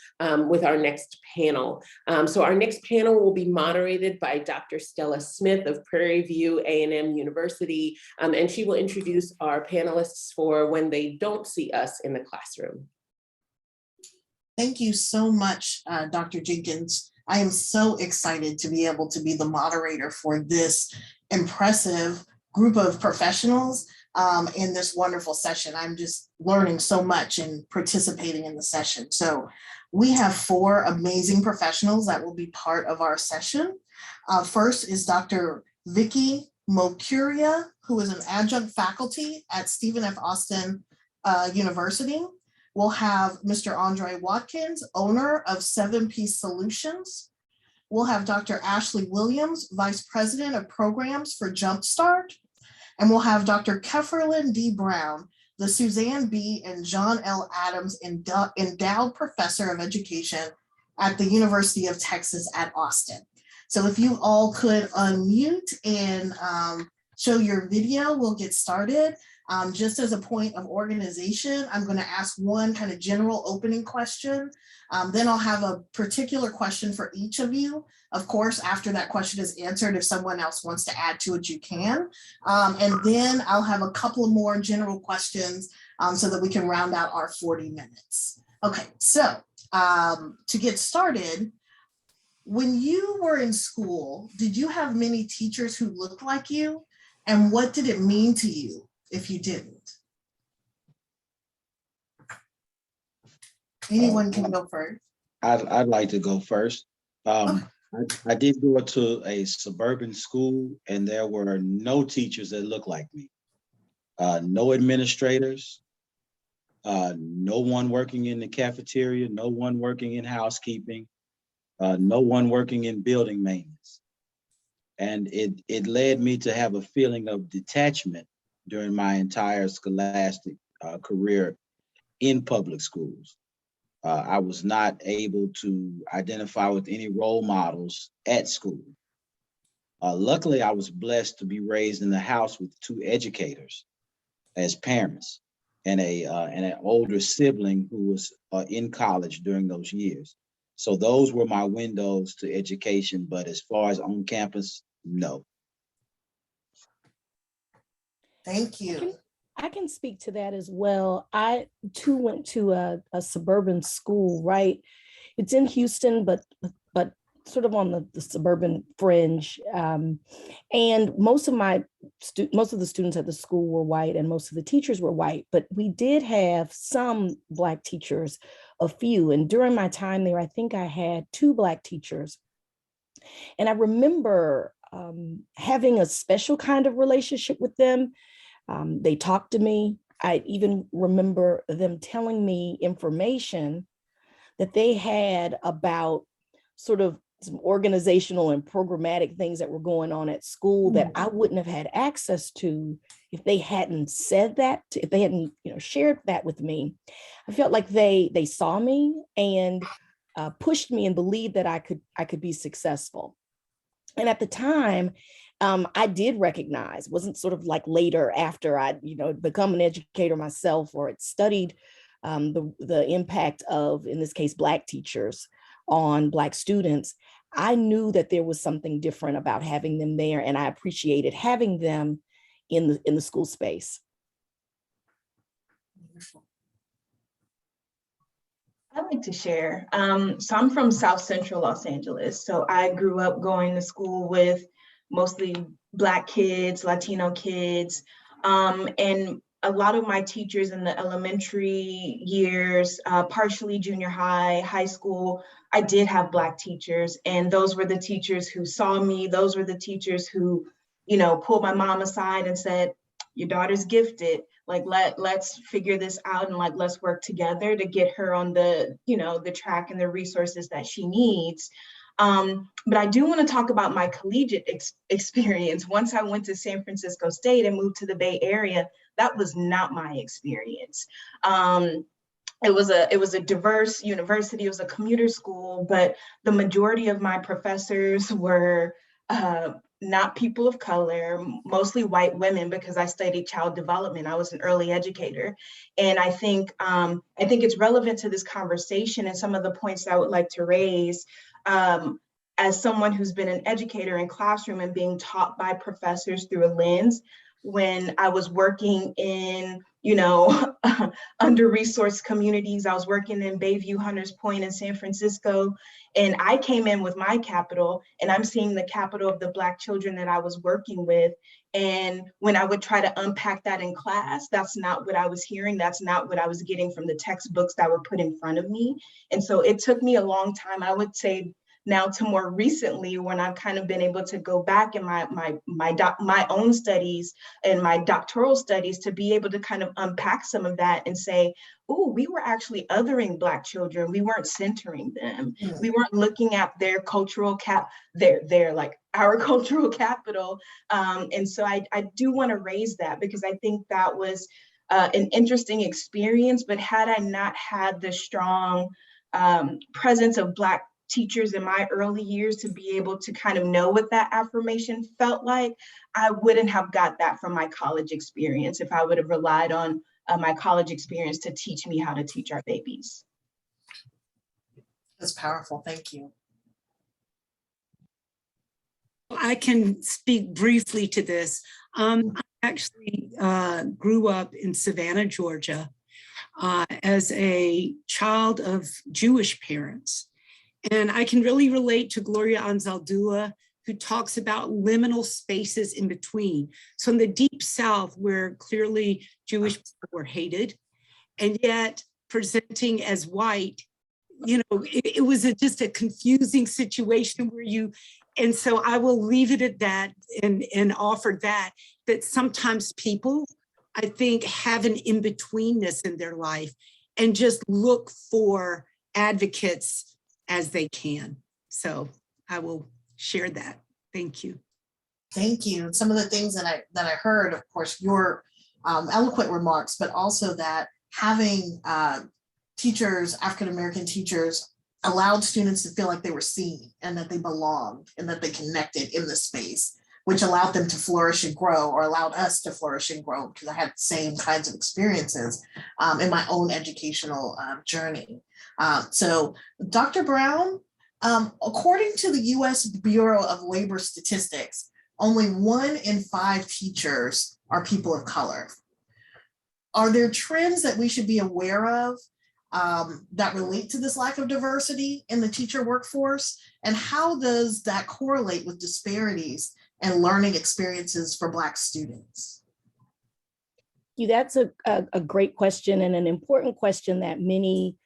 with our next panel. So our next panel will be moderated by Dr. Stella Smith of Prairie View A&M University, and she will introduce our panelists for when they don't see us in the classroom. Thank you so much, Dr. Jenkins. I am so excited to be able to be the moderator for this impressive group of professionals in this wonderful session. I'm just learning so much and participating in the session. So we have 4 amazing professionals that will be part of our session. First is Dr. Vicky Mokuria, who is an adjunct faculty at Stephen F. Austin University. We'll have Mr. Andre Watkins, owner of 7 Piece Solutions. We'll have Dr. Ashley Williams, Vice President of Programs for Jumpstart. And we'll have Dr. Kefferlin D. Brown, the Suzanne B. and John L. Adams Endowed Professor of Education at the University of Texas at Austin. So if you all could unmute and show your video, we'll get started. Just as a point of organization, I'm going to ask one kind of general opening question. Then I'll have a particular question for each of you. Of course, after that question is answered, if someone else wants to add to it, you can. And then I'll have a couple of more general questions so that we can round out our 40 minutes. Okay, so to get started, when you were in school, did you have many teachers who looked like you? And what did it mean to you if you didn't? Anyone can go first. I'd like to go first. I did go to a suburban school and there were no teachers that looked like me. No administrators, no one working in the cafeteria, no one working in housekeeping, no one working in building maintenance. And it led me to have a feeling of detachment during my entire scholastic career in public schools. I was not able to identify with any role models at school. Luckily, I was blessed to be raised in a house with 2 educators as parents and an older sibling who was in college during those years. So those were my windows to education, but as far as on campus, no. Thank you. I can speak to that as well. I too went to a suburban school, right? It's in Houston, but sort of on the suburban fringe. And most of the students at the school were white and most of the teachers were white, but we did have some Black teachers, a few. And during my time there, I think I had 2 Black teachers. And I remember having a special kind of relationship with them. They talked to me. I even remember them telling me information that they had about sort of some organizational and programmatic things that were going on at school that I wouldn't have had access to if they hadn't said that, if they hadn't, shared that with me. I felt like they saw me and pushed me and believed that I could be successful. And at the time, I did recognize, wasn't sort of like later after I'd, become an educator myself or had studied the impact of, in this case, Black teachers on Black students. I knew that there was something different about having them there, and I appreciated having them in the school space. I'd like to share. So I'm from South Central Los Angeles. So I grew up going to school with mostly Black kids, Latino kids, and a lot of my teachers in the elementary years, partially junior high, high school, I did have Black teachers. And those were the teachers who saw me. Those were the teachers who, pulled my mom aside and said, your daughter's gifted. Like, let's figure this out and let's work together to get her on the, the track and the resources that she needs. But I do want to talk about my collegiate experience. Once I went to San Francisco State and moved to the Bay Area, that was not my experience. It was a diverse university. It was a commuter school, but the majority of my professors were not people of color, mostly white women, because I studied child development. I was an early educator. And I think it's relevant to this conversation and some of the points I would like to raise. As someone who's been an educator in classroom and being taught by professors through a lens, when I was working in you know, under-resourced communities. I was working in Bayview, Hunters Point in San Francisco, and I came in with my capital, and I'm seeing the capital of the Black children that I was working with. And when I would try to unpack that in class, that's not what I was hearing. That's not what I was getting from the textbooks that were put in front of me. And so it took me a long time, I would say, now to more recently, when I've kind of been able to go back in my own studies and my doctoral studies to be able to kind of unpack some of that and say, oh, we were actually othering Black children. We weren't centering them. We weren't looking at their cultural their like our cultural capital. And so I do want to raise that, because I think that was an interesting experience. But had I not had the strong presence of Black teachers in my early years to be able to kind of know what that affirmation felt like, I wouldn't have got that from my college experience if I would have relied on my college experience to teach me how to teach our babies. That's powerful. Thank you. I can speak briefly to this. I actually grew up in Savannah, Georgia, as a child of Jewish parents. And I can really relate to Gloria Anzaldúa, who talks about liminal spaces in between. So in the Deep South, where clearly Jewish people were hated, and yet presenting as white, you know, it was just a confusing situation where you, and so I will leave it at that and offer that sometimes people, I think, have an in-betweenness in their life and just look for advocates as they can. So I will share that. Thank you. Thank you. And some of the things that I heard, of course, your eloquent remarks, but also that having teachers, African-American teachers, allowed students to feel like they were seen and that they belonged and that they connected in the space, which allowed them to flourish and grow, or allowed us to flourish and grow, because I had the same kinds of experiences in my own educational journey. So Dr. Brown, according to the US Bureau of Labor Statistics, only 1 in 5 teachers are people of color. Are there trends that we should be aware of that relate to this lack of diversity in the teacher workforce? And how does that correlate with disparities and learning experiences for Black students? That's a great question, and an important question that many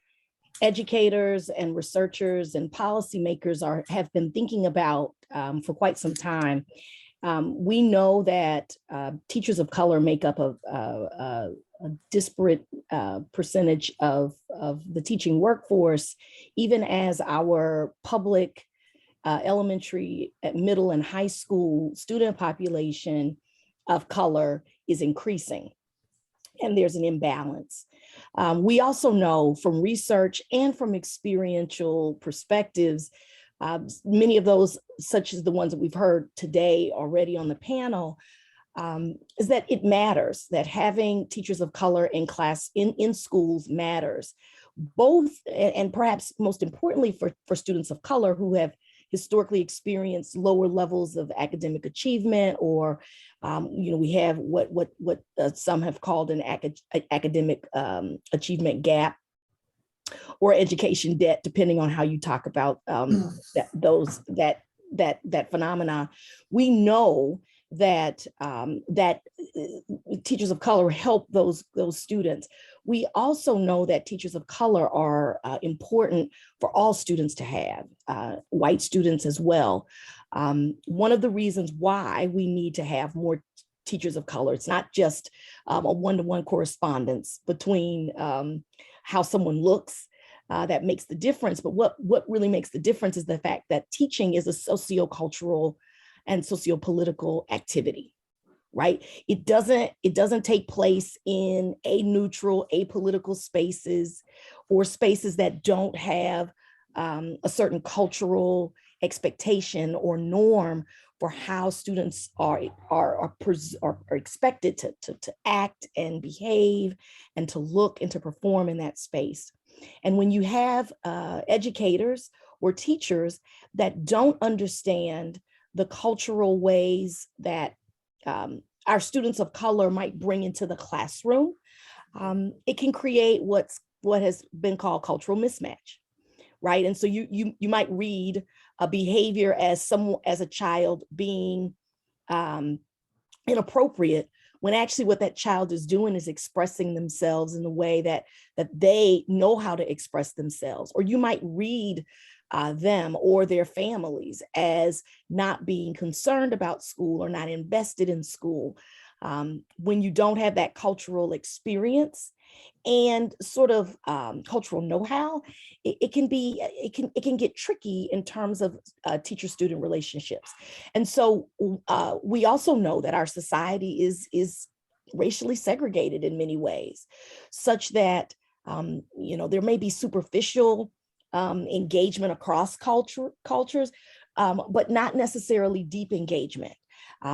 educators and researchers and policymakers have been thinking about for quite some time. We know that teachers of color make up a disparate percentage of the teaching workforce, even as our public elementary, middle, and high school student population of color is increasing, and there's an imbalance. We also know from research and from experiential perspectives, many of those, such as the ones that we've heard today already on the panel, is that it matters, that having teachers of color in class, in schools matters, both, and perhaps most importantly for students of color who have historically experienced lower levels of academic achievement, or we have what some have called an academic achievement gap or education debt, depending on how you talk about that phenomena. We know that teachers of color help those students. We also know that teachers of color are important for all students to have, white students as well. One of the reasons why we need to have more teachers of color, it's not just a one-to-one correspondence between how someone looks that makes the difference, but what really makes the difference is the fact that teaching is a sociocultural and sociopolitical activity, right? It doesn't take place in apolitical spaces, or spaces that don't have a certain cultural expectation or norm for how students are expected to act and behave and to look and to perform in that space. And when you have educators or teachers that don't understand the cultural ways that our students of color might bring into the classroom, it can create what has been called cultural mismatch, right? And so you might read a behavior as a child being inappropriate, when actually what that child is doing is expressing themselves in a way that they know how to express themselves. Or you might read them or their families as not being concerned about school or not invested in school. When you don't have that cultural experience and sort of cultural know-how, it can get tricky in terms of teacher-student relationships. And so we also know that our society is racially segregated in many ways, such that there may be superficial engagement across cultures, but not necessarily deep engagement.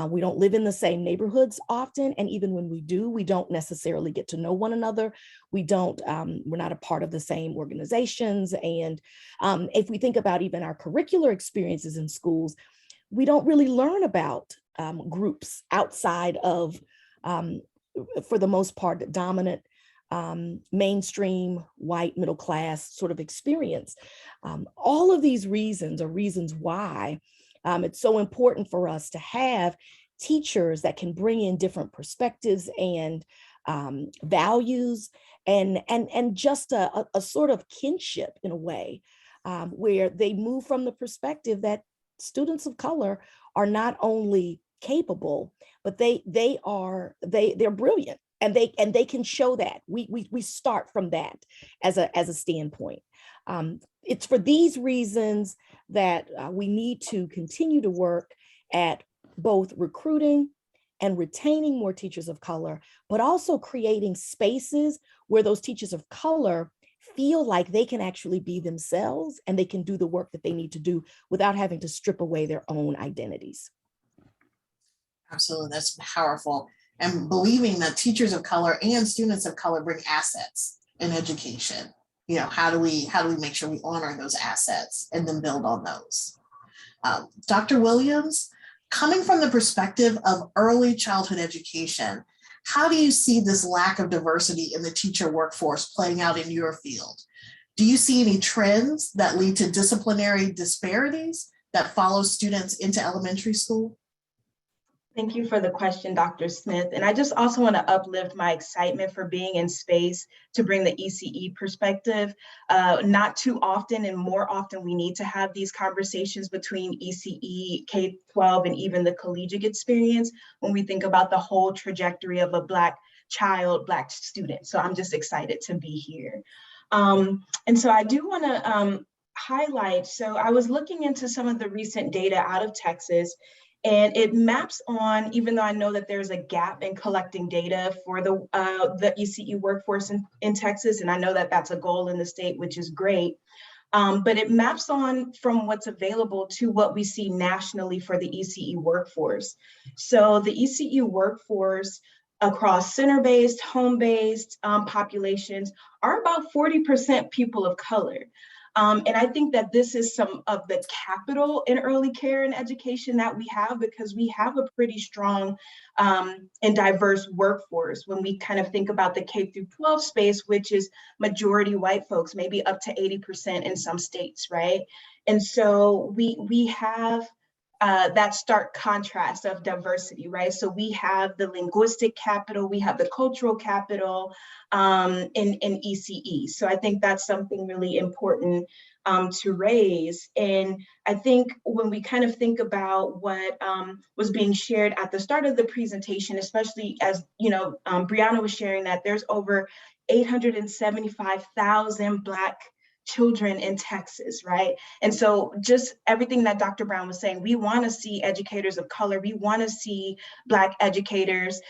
We don't live in the same neighborhoods often. And even when we do, we don't necessarily get to know one another. We're not a part of the same organizations. And if we think about even our curricular experiences in schools, we don't really learn about groups outside of, for the most part, the dominant mainstream white middle class sort of experience. All of these reasons are reasons why it's so important for us to have teachers that can bring in different perspectives and values and just a sort of kinship in a way, where they move from the perspective that students of color are not only capable, but they're brilliant, and they can show that. We start from that as a standpoint. It's for these reasons that we need to continue to work at both recruiting and retaining more teachers of color, but also creating spaces where those teachers of color feel like they can actually be themselves and they can do the work that they need to do without having to strip away their own identities. Absolutely, that's powerful. And believing that teachers of color and students of color bring assets in education. How do we make sure we honor those assets and then build on those? Dr. Williams, coming from the perspective of early childhood education, how do you see this lack of diversity in the teacher workforce playing out in your field? Do you see any trends that lead to disciplinary disparities that follow students into elementary school? Thank you for the question, Dr. Smith. And I just also want to uplift my excitement for being in space to bring the ECE perspective. Not too often, and more often we need to have these conversations between ECE, K-12, and even the collegiate experience when we think about the whole trajectory of a Black child, Black student. So I'm just excited to be here. And so I do want to highlight, so I was looking into some of the recent data out of Texas, and it maps on, even though I know that there's a gap in collecting data for the ECE workforce in Texas, and I know that that's a goal in the state, which is great, but it maps on from what's available to what we see nationally for the ECE workforce. So the ECE workforce across center-based, home-based populations are about 40% people of color. And I think that this is some of the capital in early care and education that we have, because we have a pretty strong and diverse workforce when we kind of think about the K through 12 space, which is majority white folks, maybe up to 80% in some states, right? And so we have that stark contrast of diversity, right? So we have the linguistic capital, we have the cultural capital in ECE. So I think that's something really important to raise. And I think when we kind of think about what was being shared at the start of the presentation, especially as, Brianna was sharing that there's over 875,000 Black children in Texas, right? And so just everything that Dr. Brown was saying, we want to see educators of color, we want to see Black educators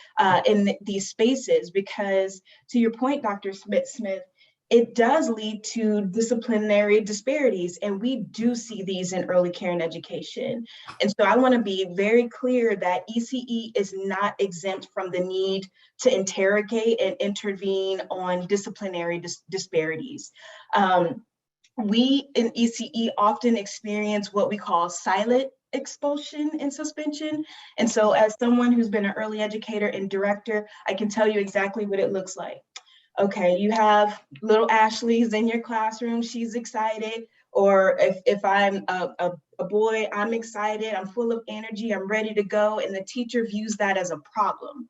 in these spaces, because to your point, Dr. Smith, it does lead to disciplinary disparities, and we do see these in early care and education. And so I want to be very clear that ECE is not exempt from the need to interrogate and intervene on disciplinary disparities. We in ECE often experience what we call silent expulsion and suspension. And so as someone who's been an early educator and director, I can tell you exactly what it looks like. Okay, you have little Ashley's in your classroom, she's excited. Or if I'm a boy, I'm excited, I'm full of energy, I'm ready to go, and the teacher views that as a problem.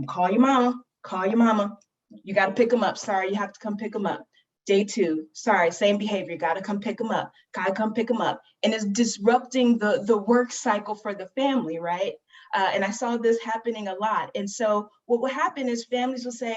Call your mama, call your mama. You got to pick them up. Sorry, you have to come pick them up. Day 2, sorry, same behavior, got to come pick them up, got to come pick them up. And it's disrupting the work cycle for the family, right? And I saw this happening a lot. And so what will happen is families will say,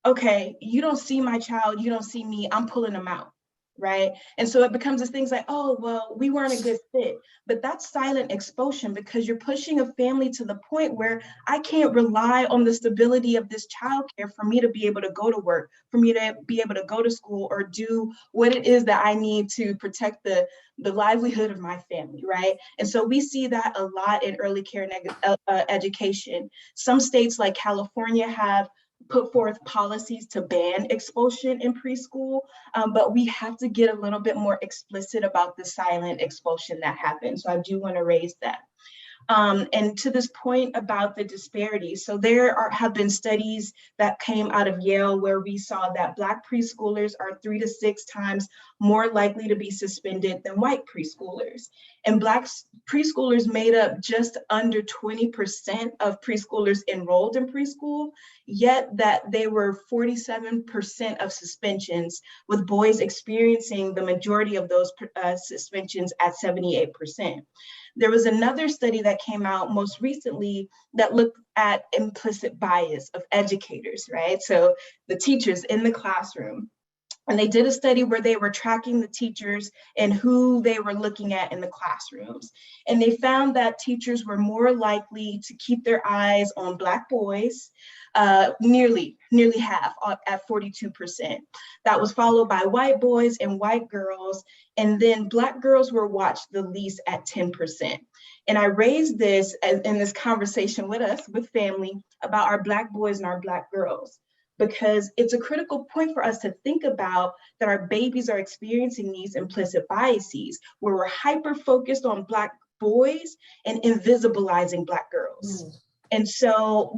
okay, you don't see my child, you don't see me, I'm pulling them out, right? And so it becomes this things like, oh, well, we weren't a good fit. But that's silent expulsion, because you're pushing a family to the point where I can't rely on the stability of this childcare for me to be able to go to work, for me to be able to go to school or do what it is that I need to protect the livelihood of my family, right? And so we see that a lot in early care education. Some states like California have put forth policies to ban expulsion in preschool, but we have to get a little bit more explicit about the silent expulsion that happens. So I do want to raise that. And to this point about the disparities, so have been studies that came out of Yale where we saw that Black preschoolers are 3 to 6 times more likely to be suspended than white preschoolers. And Black preschoolers made up just under 20% of preschoolers enrolled in preschool, yet that they were 47% of suspensions, with boys experiencing the majority of those suspensions at 78%. There was another study that came out most recently that looked at implicit bias of educators, right? So the teachers in the classroom. And they did a study where they were tracking the teachers and who they were looking at in the classrooms. And they found that teachers were more likely to keep their eyes on Black boys, nearly half at 42%. That was followed by white boys and white girls. And then Black girls were watched the least at 10%. And I raised this in this conversation with us, with family, about our Black boys and our Black girls, because it's a critical point for us to think about that our babies are experiencing these implicit biases where we're hyper-focused on Black boys and invisibilizing Black girls. And so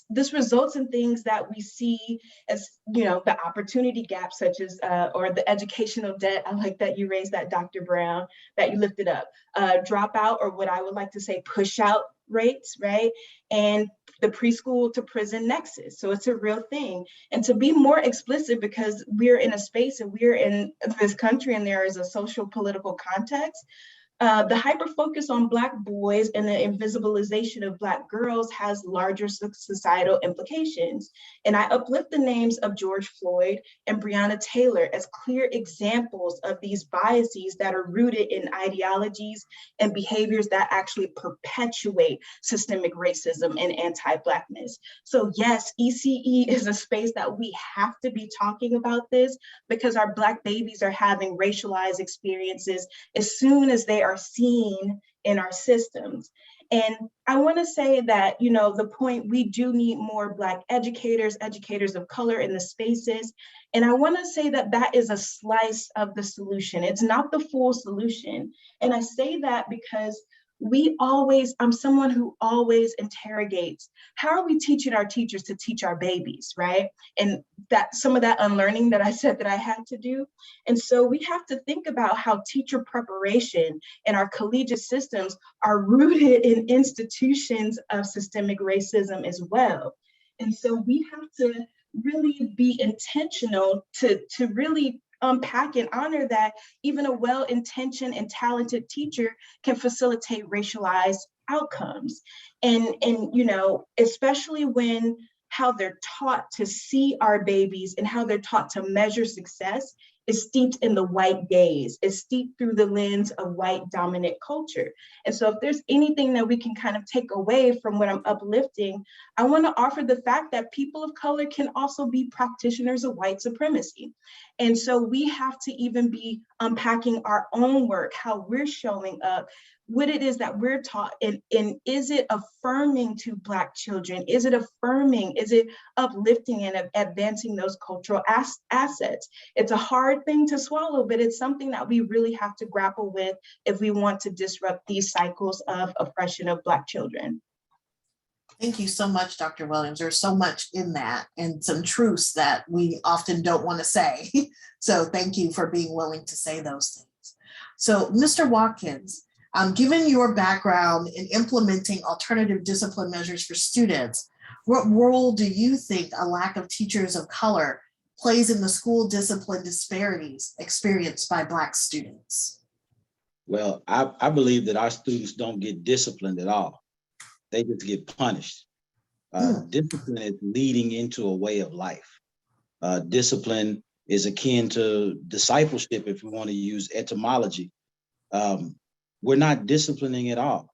this results in things that we see as, the opportunity gap, such as, or the educational debt. I like that you raised that, Dr. Brown, that you lifted up, dropout, or what I would like to say push out rates, right? And the preschool to prison nexus. So it's a real thing. And to be more explicit, because we're in a space and we're in this country and there is a social political context, the hyper-focus on Black boys and the invisibilization of Black girls has larger societal implications. And I uplift the names of George Floyd and Breonna Taylor as clear examples of these biases that are rooted in ideologies and behaviors that actually perpetuate systemic racism and anti-Blackness. So yes, ECE is a space that we have to be talking about this, because our Black babies are having racialized experiences as soon as they are seen in our systems. And I want to say that, the point, we do need more Black educators of color in the spaces. And I want to say that that is a slice of the solution. It's not the full solution. And I say that because I'm someone who always interrogates, how are we teaching our teachers to teach our babies, right? And that some of that unlearning that I said that I had to do. And so we have to think about how teacher preparation and our collegiate systems are rooted in institutions of systemic racism as well. And so we have to really be intentional to really unpack and honor that even a well-intentioned and talented teacher can facilitate racialized outcomes. And especially when how they're taught to see our babies and how they're taught to measure success is steeped in the white gaze, is steeped through the lens of white dominant culture. And so if there's anything that we can kind of take away from what I'm uplifting, I want to offer the fact that people of color can also be practitioners of white supremacy. And so we have to even be unpacking our own work, how we're showing up, what it is that we're taught, and is it affirming to Black children? Is it affirming? Is it uplifting and advancing those cultural assets? It's a hard thing to swallow, but it's something that we really have to grapple with if we want to disrupt these cycles of oppression of Black children. Thank you so much, Dr. Williams. There's so much in that and some truths that we often don't want to say. So thank you for being willing to say those things. So Mr. Watkins, given your background in implementing alternative discipline measures for students, what role do you think a lack of teachers of color plays in the school discipline disparities experienced by Black students? Well, I believe that our students don't get disciplined at all. They just get punished. Discipline is leading into a way of life. Discipline is akin to discipleship, if we want to use etymology. We're not disciplining at all.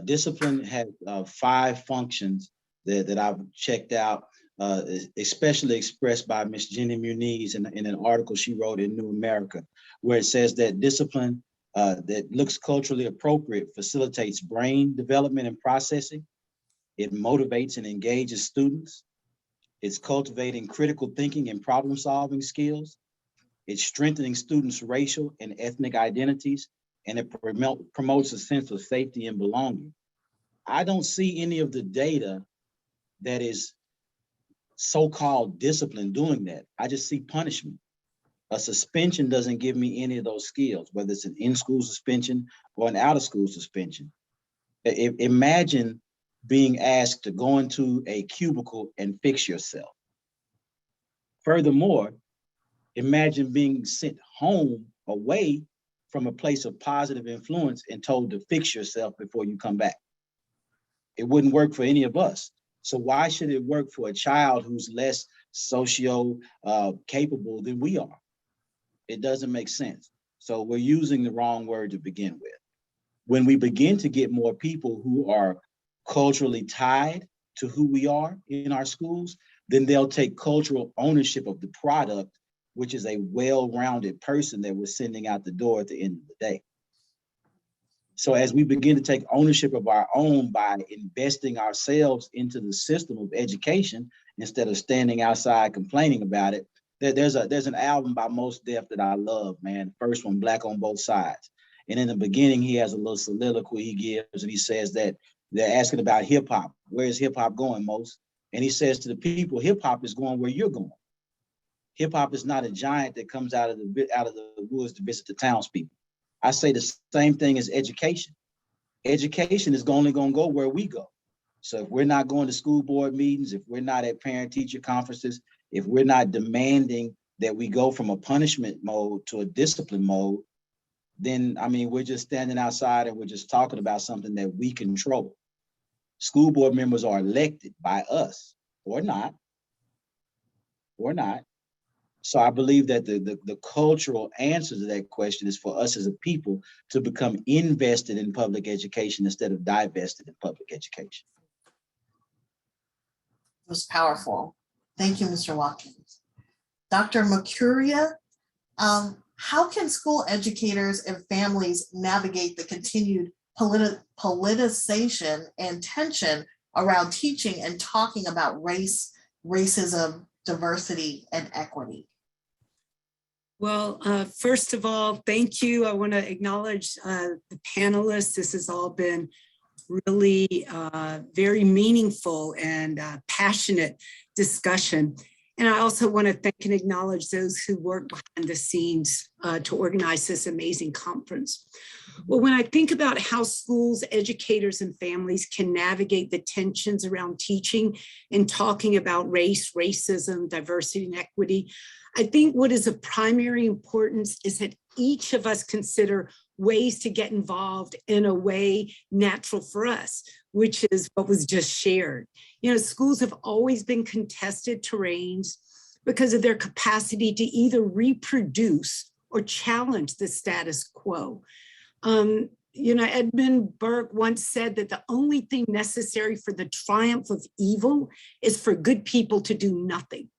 Discipline has 5 functions that I've checked out, especially expressed by Miss Jenny Muniz in an article she wrote in New America, where it says that discipline that looks culturally appropriate facilitates brain development and processing. It motivates and engages students. It's cultivating critical thinking and problem-solving skills. It's strengthening students' racial and ethnic identities, and it promotes a sense of safety and belonging. I don't see any of the data that is so-called discipline doing that. I just see punishment. A suspension doesn't give me any of those skills, whether it's an in-school suspension or an out-of-school suspension. Imagine being asked to go into a cubicle and fix yourself. Furthermore, imagine being sent home away from a place of positive influence and told to fix yourself before you come back. It wouldn't work for any of us. So why should it work for a child who's less socio capable than we are? It doesn't make sense. So we're using the wrong word to begin with. When we begin to get more people who are culturally tied to who we are in our schools, then they'll take cultural ownership of the product, which is a well-rounded person that we're sending out the door at the end of the day. So as we begin to take ownership of our own by investing ourselves into the system of education, instead of standing outside complaining about it, there's an album by Mos Def that I love, man. First one, Black on Both Sides. And in the beginning, he has a little soliloquy he gives, and he says that they're asking about hip hop. Where is hip hop going, Mos? And he says to the people, hip hop is going where you're going. Hip hop is not a giant that comes out of the woods to visit the townspeople. I say the same thing as education. Education is only going to go where we go. So if we're not going to school board meetings, if we're not at parent-teacher conferences, if we're not demanding that we go from a punishment mode to a discipline mode, then, I mean, we're just standing outside and we're just talking about something that we control. School board members are elected by us, or not. So I believe that the cultural answer to that question is for us as a people to become invested in public education instead of divested in public education. It was powerful. Thank you, Mr. Watkins. Dr. Mercuria, how can school educators and families navigate the continued politicization and tension around teaching and talking about race, racism, diversity, and equity? Well, first of all, thank you. I want to acknowledge the panelists. This has all been really very meaningful and passionate discussion. And I also want to thank and acknowledge those who work behind the scenes to organize this amazing conference. Well, when I think about how schools, educators, and families can navigate the tensions around teaching and talking about race, racism, diversity, and equity, I think what is of primary importance is that each of us consider ways to get involved in a way natural for us, which is what was just shared. You know, schools have always been contested terrains because of their capacity to either reproduce or challenge the status quo. You know, Edmund Burke once said that the only thing necessary for the triumph of evil is for good people to do nothing.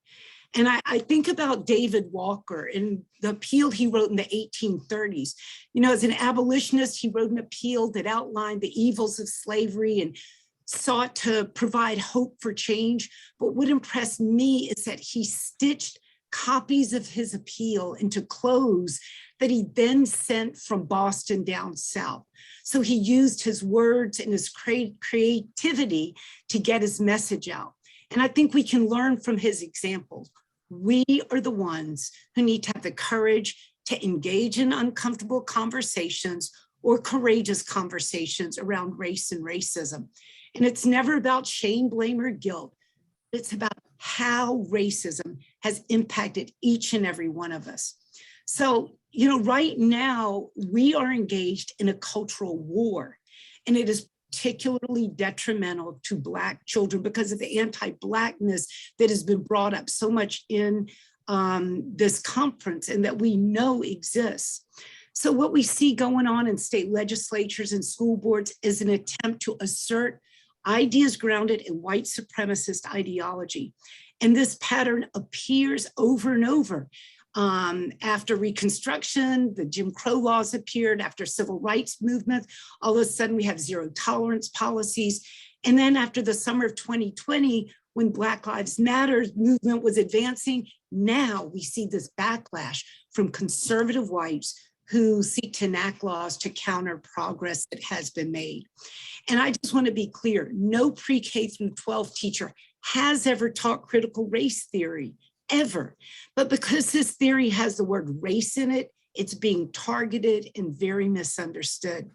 And I think about David Walker and the appeal he wrote in the 1830s. You know, as an abolitionist, he wrote an appeal that outlined the evils of slavery and sought to provide hope for change. But what impressed me is that he stitched copies of his appeal into clothes that he then sent from Boston down south. So he used his words and his creativity to get his message out. And I think we can learn from his example. We are the ones who need to have the courage to engage in uncomfortable conversations or courageous conversations around race and racism. And it's never about shame, blame, or guilt. It's about how racism has impacted each and every one of us. So, you know, right now we are engaged in a cultural war, and it is particularly detrimental to Black children because of the anti-Blackness that has been brought up so much in this conference and that we know exists. So what we see going on in state legislatures and school boards is an attempt to assert ideas grounded in white supremacist ideology. And this pattern appears over and over. After Reconstruction, the Jim Crow laws appeared. After civil rights movement, all of a sudden we have zero tolerance policies. And then after the summer of 2020, when Black Lives Matter movement was advancing, now we see this backlash from conservative whites who seek to enact laws to counter progress that has been made. And I just want to be clear, no pre-K through 12 teacher has ever taught critical race theory, ever. But because this theory has the word race in it, it's being targeted and very misunderstood.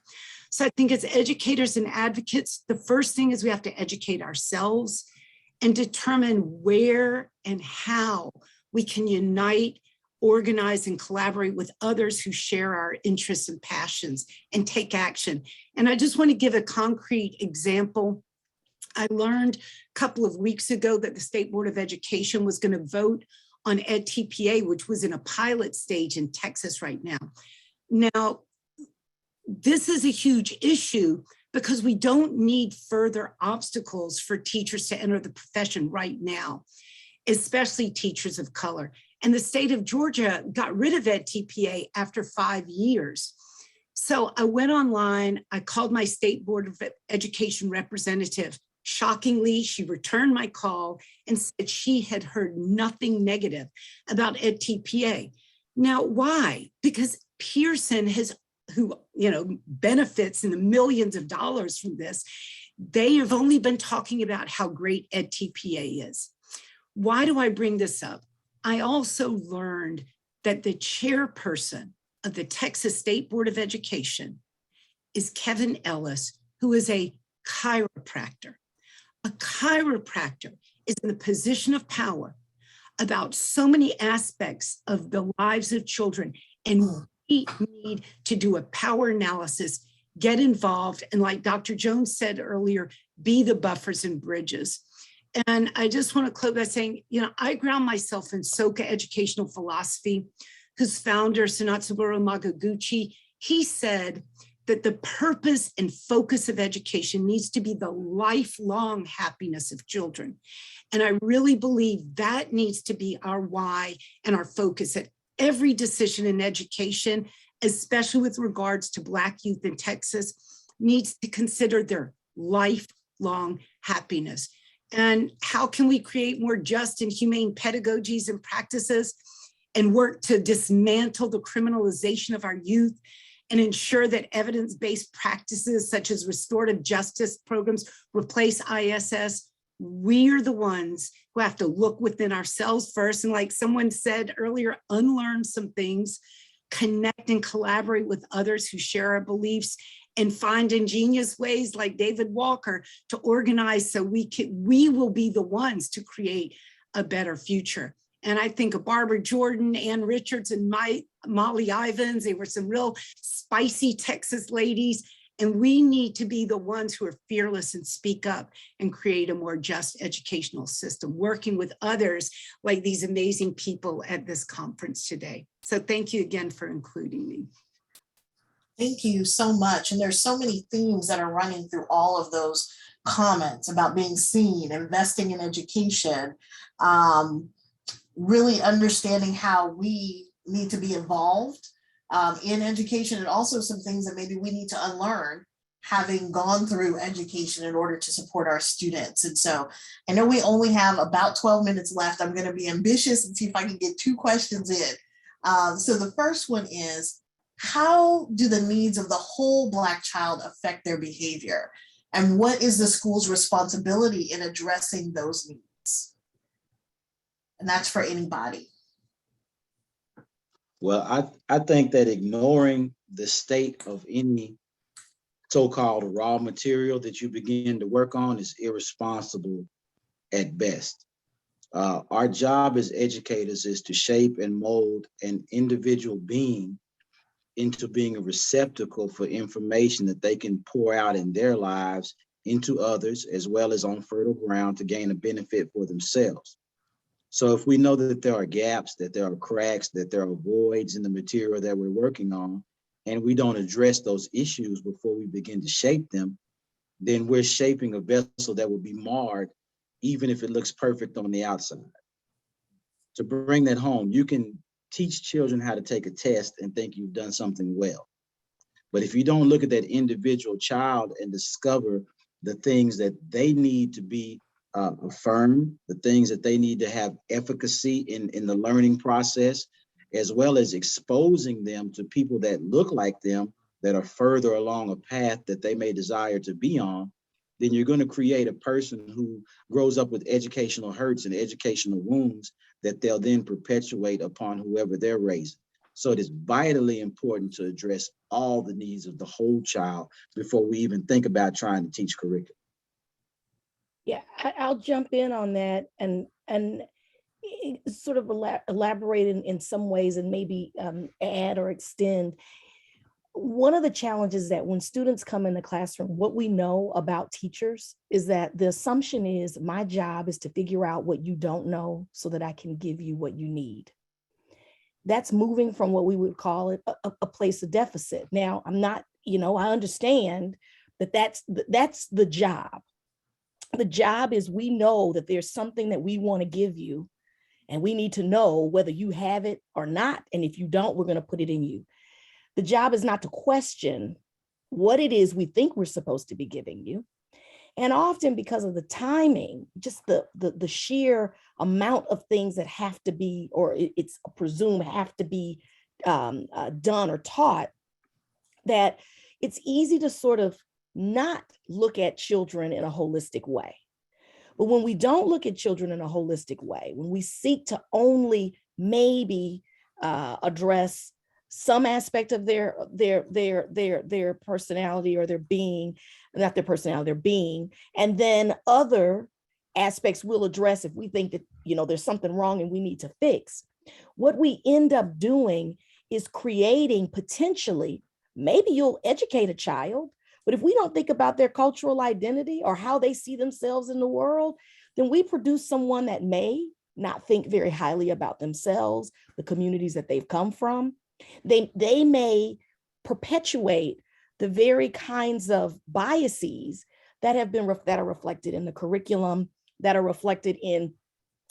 So I think as educators and advocates, the first thing is we have to educate ourselves and determine where and how we can unite, organize, and collaborate with others who share our interests and passions and take action. And I just want to give a concrete example. I learned a couple of weeks ago that the State Board of Education was going to vote on EdTPA, which was in a pilot stage in Texas right now. Now, this is a huge issue because we don't need further obstacles for teachers to enter the profession right now, especially teachers of color. And the state of Georgia got rid of EdTPA after 5 years. So I went online, I called my State Board of Education representative. Shockingly, she returned my call and said she had heard nothing negative about EdTPA. Now, why? Because Pearson who benefits in the millions of dollars from this, they have only been talking about how great EdTPA is. Why do I bring this up? I also learned that the chairperson of the Texas State Board of Education is Kevin Ellis, who is a chiropractor. A chiropractor is in a position of power about so many aspects of the lives of children, and we need to do a power analysis, get involved, and like Dr. Jones said earlier, be the buffers and bridges. And I just want to close by saying, I ground myself in Soka educational philosophy, whose founder, Sunatsuburo Magaguchi, he said that the purpose and focus of education needs to be the lifelong happiness of children. And I really believe that needs to be our why and our focus at every decision in education, especially with regards to Black youth in Texas, needs to consider their lifelong happiness. And how can we create more just and humane pedagogies and practices and work to dismantle the criminalization of our youth and ensure that evidence-based practices such as restorative justice programs replace ISS? We are the ones who have to look within ourselves first. And like someone said earlier, unlearn some things, connect and collaborate with others who share our beliefs, and find ingenious ways like David Walker to organize so we will be the ones to create a better future. And I think of Barbara Jordan, Ann Richards, and Molly Ivins. They were some real spicy Texas ladies. And we need to be the ones who are fearless and speak up and create a more just educational system, working with others like these amazing people at this conference today. So thank you again for including me. Thank you so much. And there's so many themes that are running through all of those comments about being seen, investing in education, really understanding how we need to be involved in education, and also some things that maybe we need to unlearn having gone through education in order to support our students. And so I know we only have about 12 minutes left. I'm going to be ambitious and see if I can get 2 questions in. So the first one is, how do the needs of the whole Black child affect their behavior? And what is the school's responsibility in addressing those needs? And that's for anybody. Well, I think that ignoring the state of any so-called raw material that you begin to work on is irresponsible at best. Our job as educators is to shape and mold an individual being into being a receptacle for information that they can pour out in their lives into others, as well as on fertile ground to gain a benefit for themselves. So if we know that there are gaps, that there are cracks, that there are voids in the material that we're working on, and we don't address those issues before we begin to shape them, then we're shaping a vessel that will be marred, even if it looks perfect on the outside. To bring that home, you can teach children how to take a test and think you've done something well. But if you don't look at that individual child and discover the things that they need to be affirmed, the things that they need to have efficacy in the learning process, as well as exposing them to people that look like them, that are further along a path that they may desire to be on, then you're going to create a person who grows up with educational hurts and educational wounds that they'll then perpetuate upon whoever they're raising. So it is vitally important to address all the needs of the whole child before we even think about trying to teach curriculum. Yeah, I'll jump in on that and sort of elaborate in some ways and maybe add or extend. One of the challenges that when students come in the classroom, what we know about teachers is that the assumption is my job is to figure out what you don't know so that I can give you what you need. That's moving from what we would call it a place of deficit. Now, I'm not, I understand that that's the job. The job is we know that there's something that we want to give you, and we need to know whether you have it or not. And if you don't, we're going to put it in you. The job is not to question what it is we think we're supposed to be giving you. And often because of the timing, just the sheer amount of things that have to be, or it's presumed have to be done or taught, that it's easy to sort of not look at children in a holistic way. But when we don't look at children in a holistic way, when we seek to only maybe address some aspect of their personality or their being, not their personality, their being, and then other aspects we'll address if we think that, there's something wrong and we need to fix. What we end up doing is creating potentially, maybe you'll educate a child, but if we don't think about their cultural identity or how they see themselves in the world, then we produce someone that may not think very highly about themselves, the communities that they've come from. They may perpetuate the very kinds of biases that are reflected in the curriculum, that are reflected in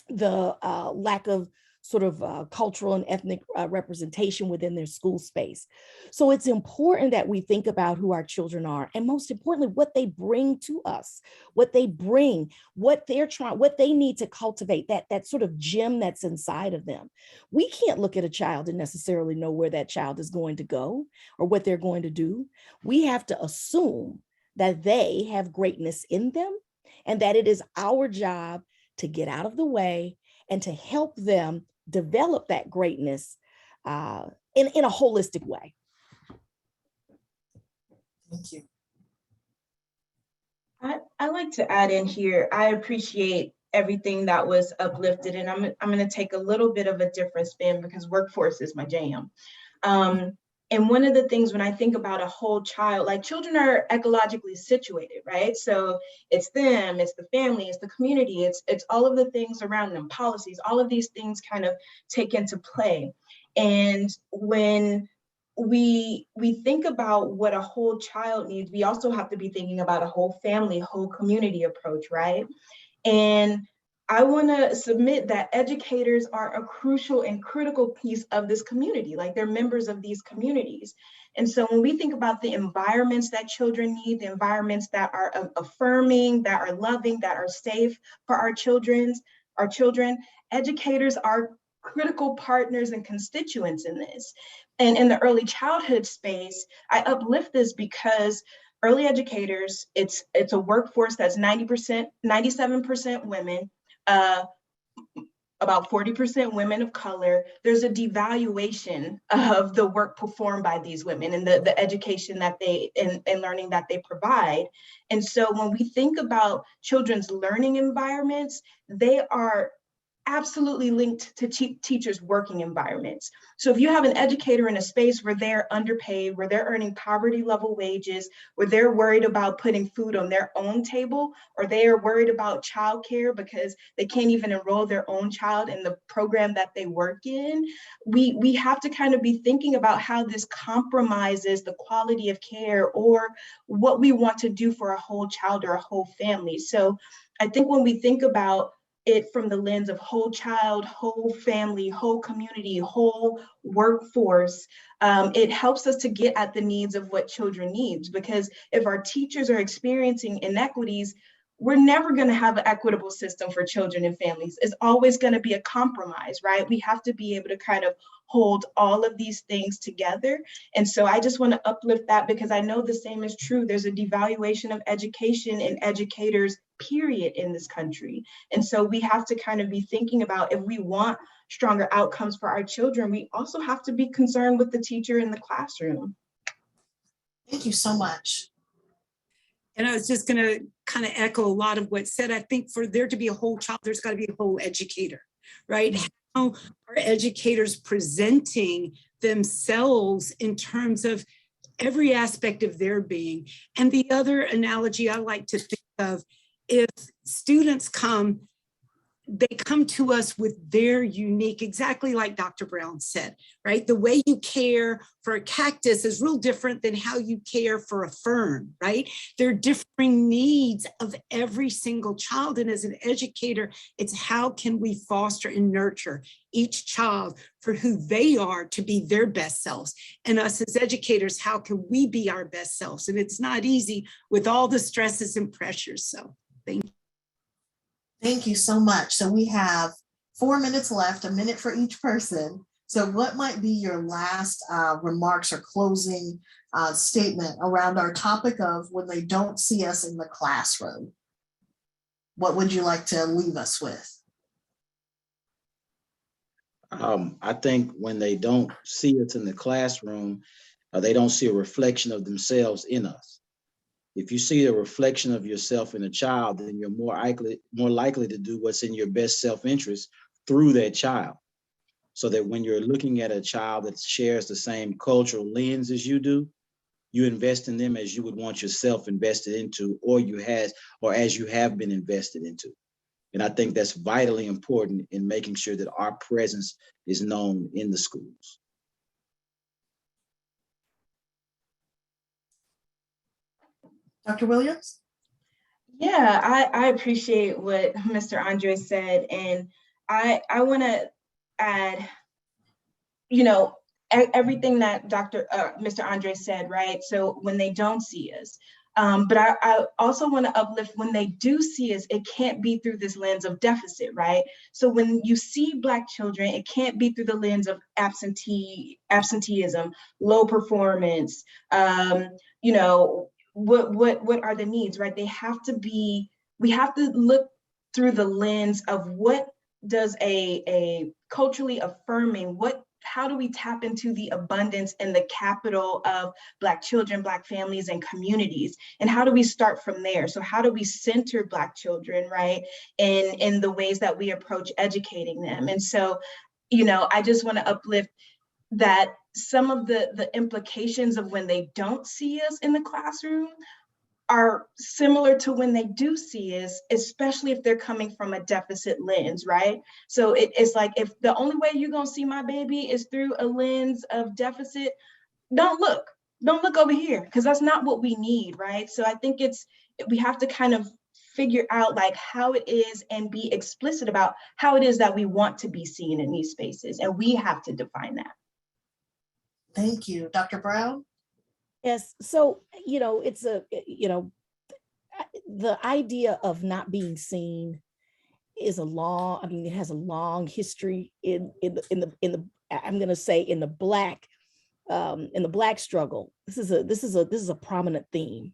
the lack of sort of cultural and ethnic representation within their school space. So it's important that we think about who our children are, and most importantly, what they bring to us, what they bring, what they need to cultivate, that sort of gem that's inside of them. We can't look at a child and necessarily know where that child is going to go or what they're going to do. We have to assume that they have greatness in them and that it is our job to get out of the way and to help them develop that greatness in a holistic way. Thank you. I like to add in here, I appreciate everything that was uplifted, and I'm going to take a little bit of a different spin because workforce is my jam. And one of the things when I think about a whole child, like children are ecologically situated, right? So it's them, it's the family, it's the community, it's all of the things around them, policies, all of these things kind of take into play. And when we think about what a whole child needs, we also have to be thinking about a whole family, whole community approach, right? And I want to submit that educators are a crucial and critical piece of this community, like they're members of these communities. And so when we think about the environments that children need, the environments that are affirming, that are loving, that are safe for our children, educators are critical partners and constituents in this. And in the early childhood space, I uplift this because early educators, it's a workforce that's 90%, 97% women, about 40% women of color. There's a devaluation of the work performed by these women and the education that they and learning that they provide. And so when we think about children's learning environments, they are absolutely linked to teachers' working environments. So if you have an educator in a space where they're underpaid, where they're earning poverty level wages, where they're worried about putting food on their own table, or they are worried about childcare because they can't even enroll their own child in the program that they work in, we have to kind of be thinking about how this compromises the quality of care or what we want to do for a whole child or a whole family. So I think when we think about it from the lens of whole child, whole family, whole community, whole workforce, it helps us to get at the needs of what children need. Because if our teachers are experiencing inequities, we're never going to have an equitable system for children and families. It's always going to be a compromise, right? We have to be able to kind of hold all of these things together. And so I just want to uplift that because I know the same is true. There's a devaluation of education and educators, period, in this country. And so we have to kind of be thinking about, if we want stronger outcomes for our children, we also have to be concerned with the teacher in the classroom. Thank you so much. And I was just going to kind of echo a lot of what's said. I think for there to be a whole child, there's got to be a whole educator, right? How are educators presenting themselves in terms of every aspect of their being? And the other analogy I like to think of, if students come, they come to us with their unique, exactly like Dr. Brown said, right? The way you care for a cactus is real different than how you care for a fern, right? There are differing needs of every single child. And as an educator, it's how can we foster and nurture each child for who they are to be their best selves. And us as educators, how can we be our best selves? And it's not easy with all the stresses and pressures. So thank you. Thank you so much. So we have 4 minutes left, a minute for each person. So what might be your last remarks or closing statement around our topic of when they don't see us in the classroom? What would you like to leave us with? I think when they don't see us in the classroom, they don't see a reflection of themselves in us. If you see a reflection of yourself in a child, then you're more likely to do what's in your best self-interest through that child. So that when you're looking at a child that shares the same cultural lens as you do, you invest in them as you would want yourself invested into, or as you have been invested into. And I think that's vitally important in making sure that our presence is known in the schools. Dr. Williams? Yeah, I appreciate what Mr. Andre said. And I want to add, everything that Mr. Andre said, right? So when they don't see us, but I also want to uplift when they do see us, it can't be through this lens of deficit, right? So when you see Black children, it can't be through the lens of absenteeism, low performance, what are the needs, right? We have to look through the lens of what does a culturally affirming, how do we tap into the abundance and the capital of Black children, Black families, and communities? And how do we start from there? So how do we center Black children, right? In the ways that we approach educating them. And so, I just want to uplift that some of the implications of when they don't see us in the classroom are similar to when they do see us, especially if they're coming from a deficit lens, right? So it's like, if the only way you're gonna see my baby is through a lens of deficit, don't look over here, because that's not what we need, right? So I think we have to kind of figure out like how it is and be explicit about how it is that we want to be seen in these spaces. And we have to define that. Thank you. Dr. Brown? Yes, so, it's the idea of not being seen is it has a long history in the I'm going to say in the Black struggle. This is a prominent theme.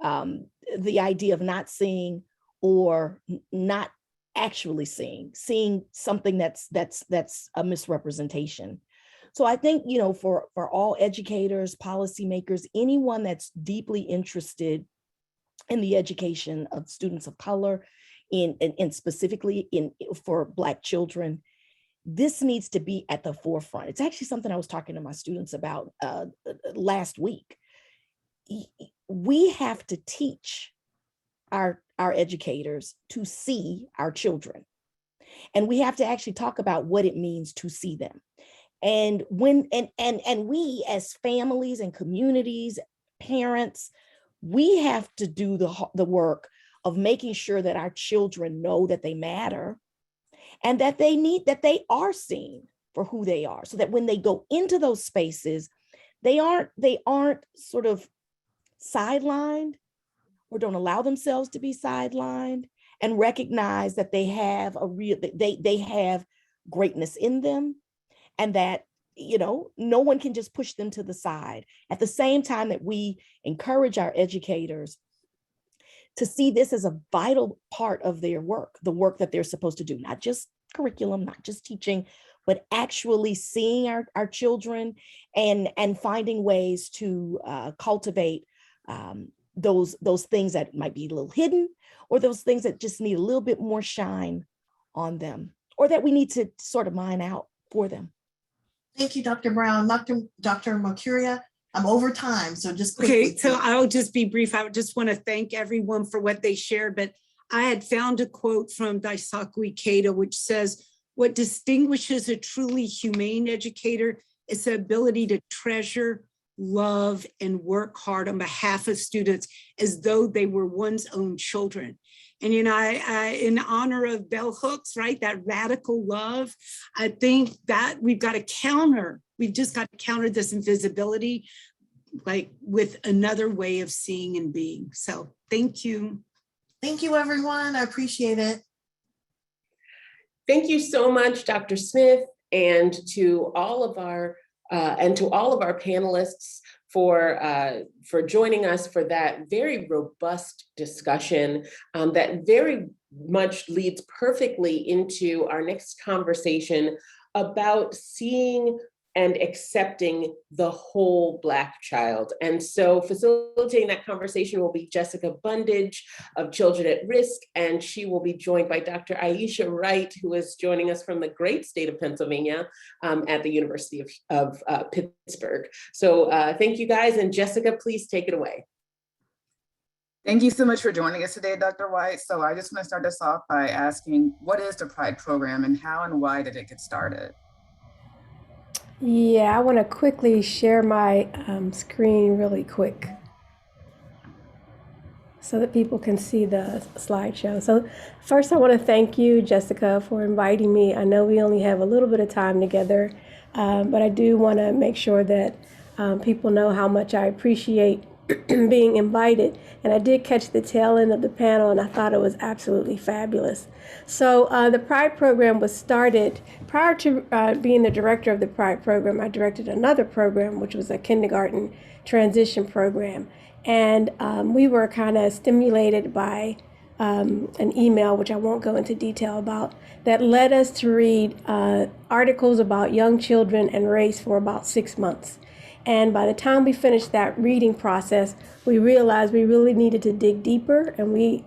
The idea of not seeing or not actually seeing something that's a misrepresentation. So I think, for all educators, policymakers, anyone that's deeply interested in the education of students of color, and specifically for Black children, this needs to be at the forefront. It's actually something I was talking to my students about last week. We have to teach our educators to see our children. And we have to actually talk about what it means to see them. And we as families and communities, parents, we have to do the work of making sure that our children know that they matter and that they are seen for who they are, so that when they go into those spaces, they aren't sort of sidelined or don't allow themselves to be sidelined, and recognize that they have they have greatness in them, and that no one can just push them to the side. At the same time that we encourage our educators to see this as a vital part of their work, the work that they're supposed to do, not just curriculum, not just teaching, but actually seeing our children and finding ways to cultivate those things that might be a little hidden, or those things that just need a little bit more shine on them, or that we need to sort of mine out for them. Thank you, Dr. Brown. Dr. Mercuria, I'm over time, so just quickly. Okay, so I'll just be brief. I just want to thank everyone for what they shared, but I had found a quote from Daisaku Ikeda, which says, "What distinguishes a truly humane educator is the ability to treasure, love, and work hard on behalf of students as though they were one's own children." And, I in honor of bell hooks, right, that radical love, I think that we've just got to counter this invisibility, like with another way of seeing and being. So thank you. Thank you, everyone. I appreciate it. Thank you so much, Dr. Smith, and to all of our panelists for joining us for that very robust discussion that very much leads perfectly into our next conversation about seeing and accepting the whole Black child. And so facilitating that conversation will be Jessica Bundage of Children at Risk, and she will be joined by Dr. Aisha Wright, who is joining us from the great state of Pennsylvania at the University of Pittsburgh. So thank you guys, and Jessica, please take it away. Thank you so much for joining us today, Dr. White. So I just want to start us off by asking, what is the Pride program and how and why did it get started? Yeah, I want to quickly share my screen really quick so that people can see the slideshow. So first I want to thank you, Jessica, for inviting me. I know we only have a little bit of time together, but I do want to make sure that people know how much I appreciate being invited. And I did catch the tail end of the panel, and I thought it was absolutely fabulous. So the Pride program was started prior to being the director of the Pride program. I directed another program, which was a kindergarten transition program. And we were kind of stimulated by an email, which I won't go into detail about, that led us to read articles about young children and race for about 6 months. And by the time we finished that reading process, we realized we really needed to dig deeper, and we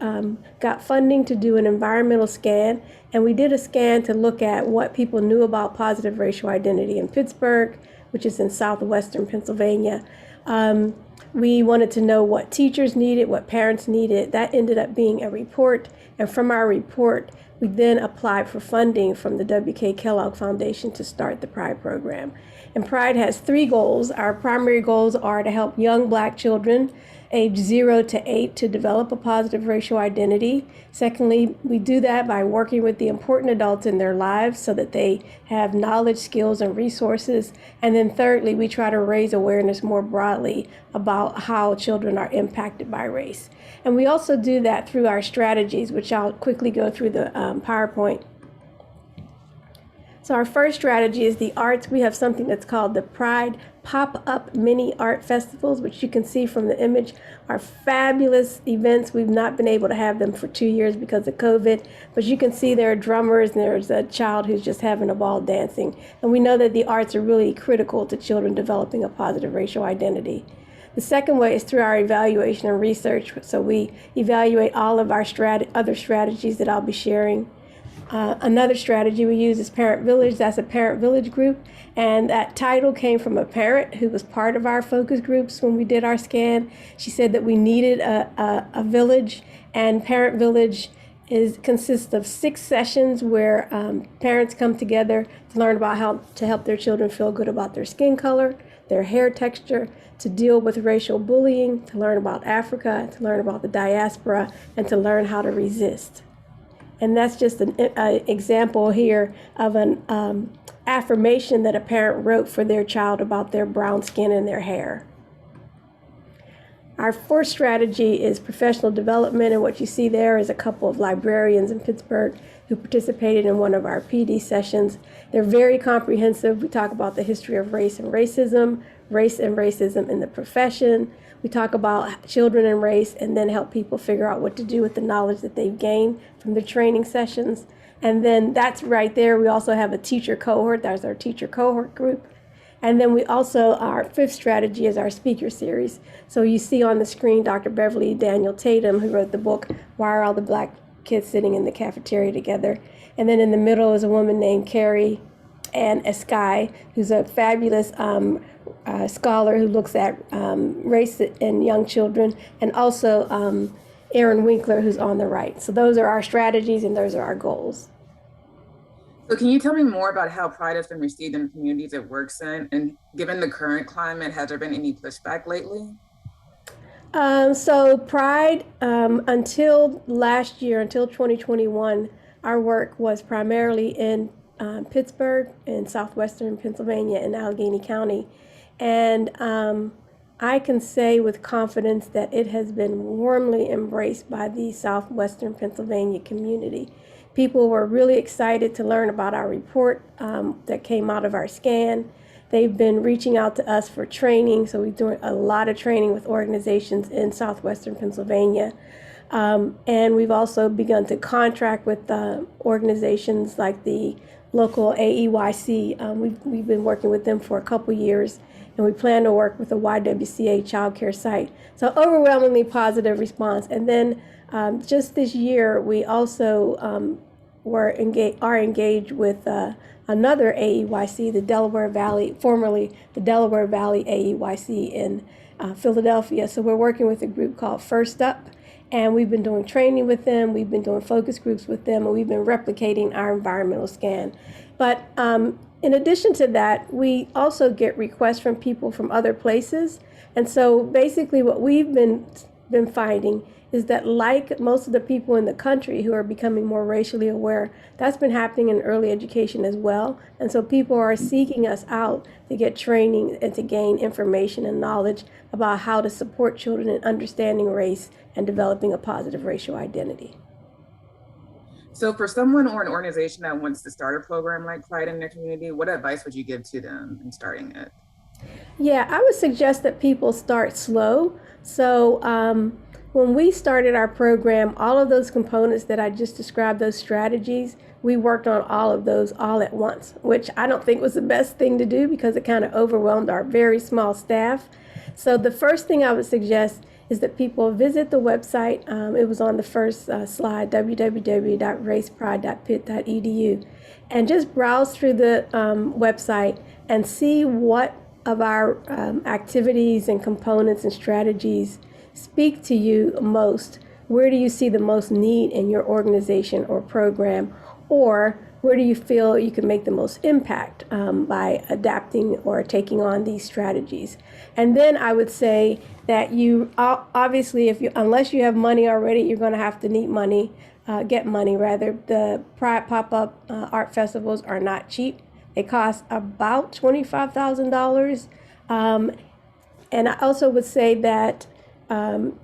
got funding to do an environmental scan. And we did a scan to look at what people knew about positive racial identity in Pittsburgh, which is in southwestern Pennsylvania. We wanted to know what teachers needed, what parents needed. That ended up being a report. And from our report, we then applied for funding from the W.K. Kellogg Foundation to start the Pride program. And Pride has 3 goals. Our primary goals are to help young Black children age 0 to 8 to develop a positive racial identity. Secondly, we do that by working with the important adults in their lives so that they have knowledge, skills, and resources. And then thirdly, we try to raise awareness more broadly about how children are impacted by race. And we also do that through our strategies, which I'll quickly go through the PowerPoint. So our first strategy is the arts. We have something that's called the Pride Pop-Up Mini Art Festivals, which you can see from the image are fabulous events. We've not been able to have them for 2 years because of COVID, but you can see there are drummers and there's a child who's just having a ball dancing. And we know that the arts are really critical to children developing a positive racial identity. The second way is through our evaluation and research. So we evaluate all of our other strategies that I'll be sharing. Another strategy we use is Parent Village. That's a Parent Village group. And that title came from a parent who was part of our focus groups when we did our scan. She said that we needed a village, and Parent Village consists of 6 sessions where parents come together to learn about how to help their children feel good about their skin color, their hair texture, to deal with racial bullying, to learn about Africa, to learn about the diaspora, and to learn how to resist. And that's just an example here of an affirmation that a parent wrote for their child about their brown skin and their hair. Our fourth strategy is professional development, and what you see there is a couple of librarians in Pittsburgh who participated in one of our PD sessions. They're very comprehensive. We talk about the history of race and racism in the profession. We talk about children and race, and then help people figure out what to do with the knowledge that they've gained from the training sessions. And then that's right there. We also have a teacher cohort. That's our teacher cohort group. And then we also, our fifth strategy is our speaker series. So you see on the screen Dr. Beverly Daniel Tatum, who wrote the book, Why Are All the Black Kids Sitting in the Cafeteria Together? And then in the middle is a woman named Carrie Ann Eskai, who's a fabulous scholar who looks at race in young children, and also Aaron Winkler, who's on the right. So those are our strategies and those are our goals. So can you tell me more about how Pride has been received in the communities it works in? And given the current climate, has there been any pushback lately? So Pride, until last year, until 2021, our work was primarily in Pittsburgh, in southwestern Pennsylvania, in Allegheny County. And I can say with confidence that it has been warmly embraced by the southwestern Pennsylvania community. People were really excited to learn about our report that came out of our scan. They've been reaching out to us for training, so we're doing a lot of training with organizations in southwestern Pennsylvania. And we've also begun to contract with organizations like the local AEYC. We've been working with them for a couple years, and we plan to work with the YWCA child care site. So overwhelmingly positive response. And then just this year, we also are engaged with another AEYC, the Delaware Valley, formerly the Delaware Valley AEYC in Philadelphia. So we're working with a group called First Up, and we've been doing training with them, we've been doing focus groups with them, and we've been replicating our environmental scan. But in addition to that, we also get requests from people from other places. And so basically what we've been finding is that, like most of the people in the country who are becoming more racially aware, that's been happening in early education as well. And so people are seeking us out to get training and to gain information and knowledge about how to support children in understanding race and developing a positive racial identity. So for someone or an organization that wants to start a program like Pride in their community, what advice would you give to them in starting it? Yeah, I would suggest that people start slow. So when we started our program, all of those components that I just described, those strategies, we worked on all of those all at once, which I don't think was the best thing to do because it kind of overwhelmed our very small staff. So the first thing I would suggest is that people visit the website. It was on the first slide, www.racepride.pitt.edu, and just browse through the website and see what of our activities and components and strategies speak to you most. Where do you see the most need in your organization or program? Or where do you feel you can make the most impact by adapting or taking on these strategies? And then I would say that you obviously, unless you have money already, you're going to have to need money, get money rather. The pop-up art festivals are not cheap. They cost about $25,000. And I also would say that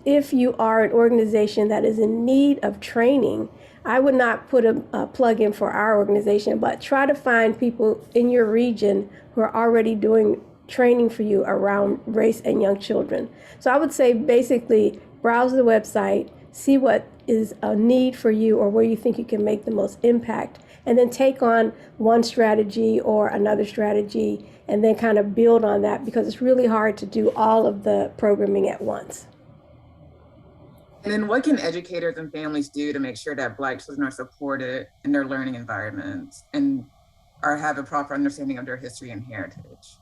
if you are an organization that is in need of training, I would not put a plug in for our organization, but try to find people in your region who are already doing training for you around race and young children. So I would say basically browse the website, see what is a need for you or where you think you can make the most impact, and then take on one strategy or another strategy and then kind of build on that, because it's really hard to do all of the programming at once. And then what can educators and families do to make sure that Black children are supported in their learning environments and have a proper understanding of their history and heritage?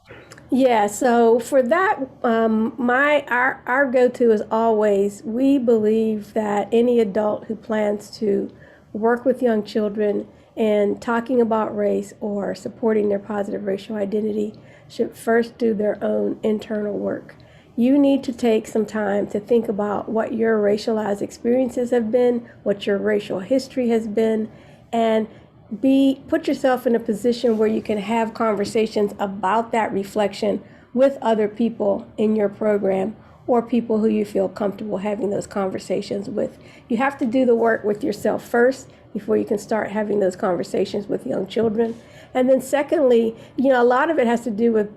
Yeah, so for that, our go-to is always, we believe that any adult who plans to work with young children and talking about race or supporting their positive racial identity should first do their own internal work. You need to take some time to think about what your racialized experiences have been, what your racial history has been, and put yourself in a position where you can have conversations about that reflection with other people in your program or people who you feel comfortable having those conversations with. You have to do the work with yourself first before you can start having those conversations with young children. And then secondly, a lot of it has to do with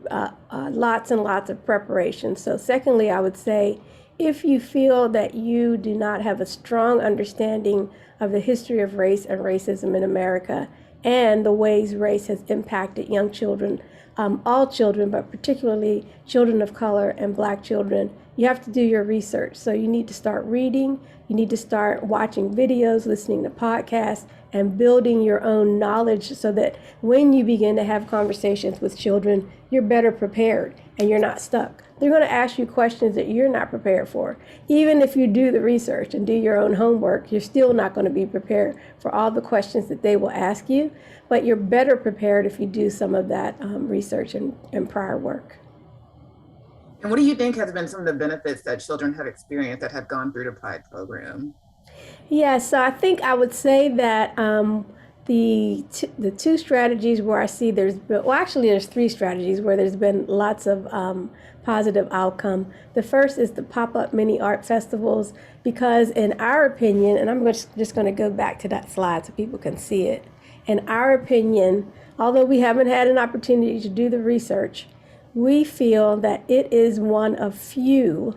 lots and lots of preparation. So secondly, I would say, if you feel that you do not have a strong understanding of the history of race and racism in America and the ways race has impacted young children, all children, but particularly children of color and Black children, you have to do your research. So you need to start reading, you need to start watching videos, listening to podcasts, and building your own knowledge so that when you begin to have conversations with children, you're better prepared and you're not stuck. They're going to ask you questions that you're not prepared for. Even if you do the research and do your own homework, you're still not going to be prepared for all the questions that they will ask you, but you're better prepared if you do some of that research and prior work. And what do you think has been some of the benefits that children have experienced that have gone through the Pride program? Yeah, so I think I would say that the two strategies where I see there's three strategies where there's been lots of positive outcome. The first is the pop-up mini art festivals, because in our opinion, and I'm just going to go back to that slide so people can see it. In our opinion, although we haven't had an opportunity to do the research, we feel that it is one of few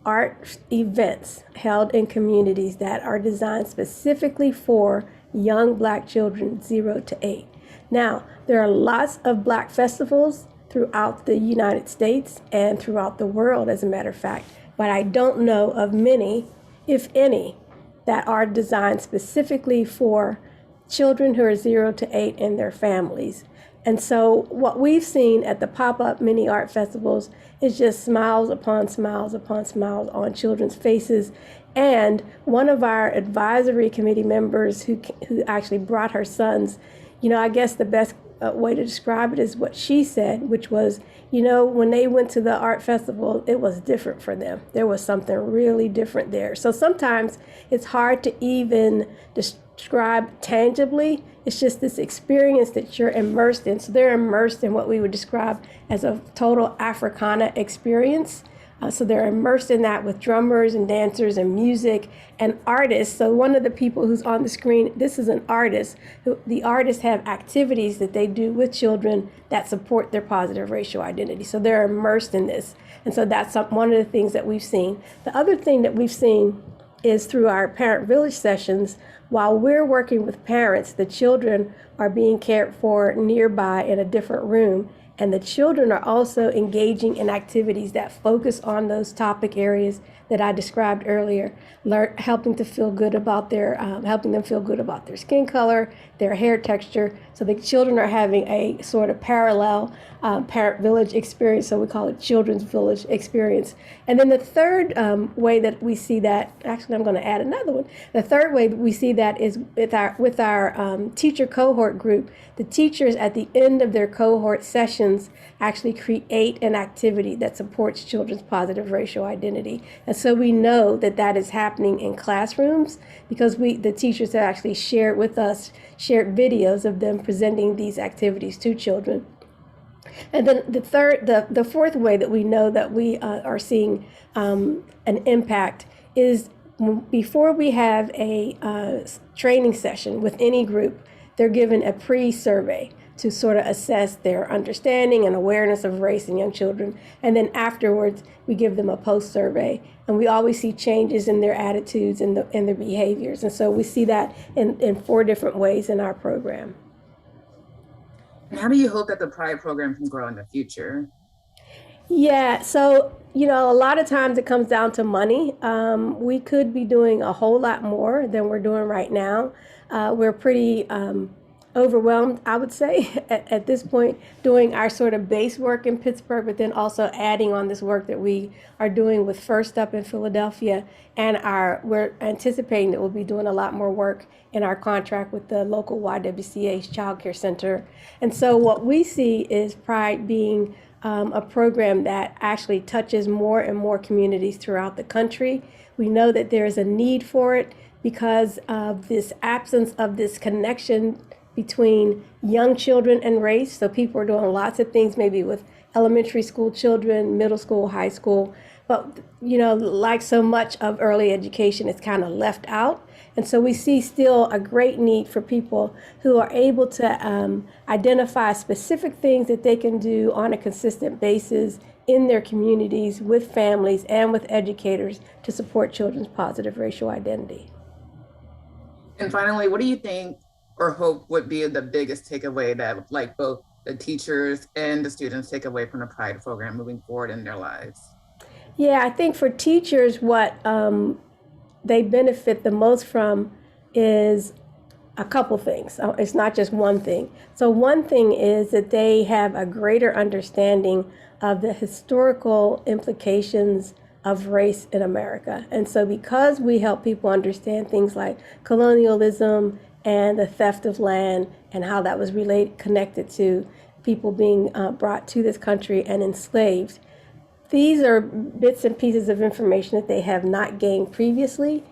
art events held in communities that are designed specifically for young Black children 0 to 8. Now, there are lots of Black festivals throughout the United States and throughout the world, as a matter of fact, but I don't know of many, if any, that are designed specifically for children who are 0 to 8 and their families. And so what we've seen at the pop-up mini art festivals is just smiles upon smiles upon smiles on children's faces. And one of our advisory committee members who actually brought her sons, I guess the best way to describe it is what she said, which was, when they went to the art festival, it was different for them. There was something really different there. So sometimes it's hard to even describe tangibly. It's just this experience that you're immersed in. So they're immersed in what we would describe as a total Africana experience. So they're immersed in that with drummers and dancers and music and artists. So one of the people who's on the screen, this is an artist. The artists have activities that they do with children that support their positive racial identity. So they're immersed in this. And so that's one of the things that we've seen. The other thing that we've seen is through our parent village sessions. While we're working with parents, the children are being cared for nearby in a different room. And the children are also engaging in activities that focus on those topic areas that I described earlier, helping them feel good about their skin color, their hair texture. So the children are having a sort of parallel parent village experience. So we call it children's village experience. And then the third way that we see that, actually I'm going to add another one. The third way that we see that is with our teacher cohort group. The teachers at the end of their cohort sessions actually create an activity that supports children's positive racial identity. And so we know that that is happening in classrooms because the teachers have actually shared with us, shared videos of them presenting these activities to children. And then the fourth way that we know that we are seeing an impact is before we have a training session with any group, they're given a pre-survey to sort of assess their understanding and awareness of race in young children. And then afterwards, we give them a post-survey. And we always see changes in their attitudes and their behaviors. And so we see that in 4 different ways in our program. And how do you hope that the Pride program can grow in the future? Yeah, so, a lot of times it comes down to money. We could be doing a whole lot more than we're doing right now. We're pretty overwhelmed, I would say, at this point, doing our sort of base work in Pittsburgh, but then also adding on this work that we are doing with First Up in Philadelphia. And we're anticipating that we'll be doing a lot more work in our contract with the local YWCA's Child Care Center. And so what we see is Pride being a program that actually touches more and more communities throughout the country. We know that there is a need for it because of this absence of this connection between young children and race. So people are doing lots of things maybe with elementary school children, middle school, high school. But, like so much of early education, it's kind of left out. And so we see still a great need for people who are able to identify specific things that they can do on a consistent basis in their communities with families and with educators to support children's positive racial identity. And finally, what do you think or hope would be the biggest takeaway that both the teachers and the students take away from the Pride program moving forward in their lives? Yeah, I think for teachers, what they benefit the most from is a couple things. It's not just one thing. So one thing is that they have a greater understanding of the historical implications of race in America. And so because we help people understand things like colonialism and the theft of land and how that was connected to people being brought to this country and enslaved, these are bits and pieces of information that they have not gained previously.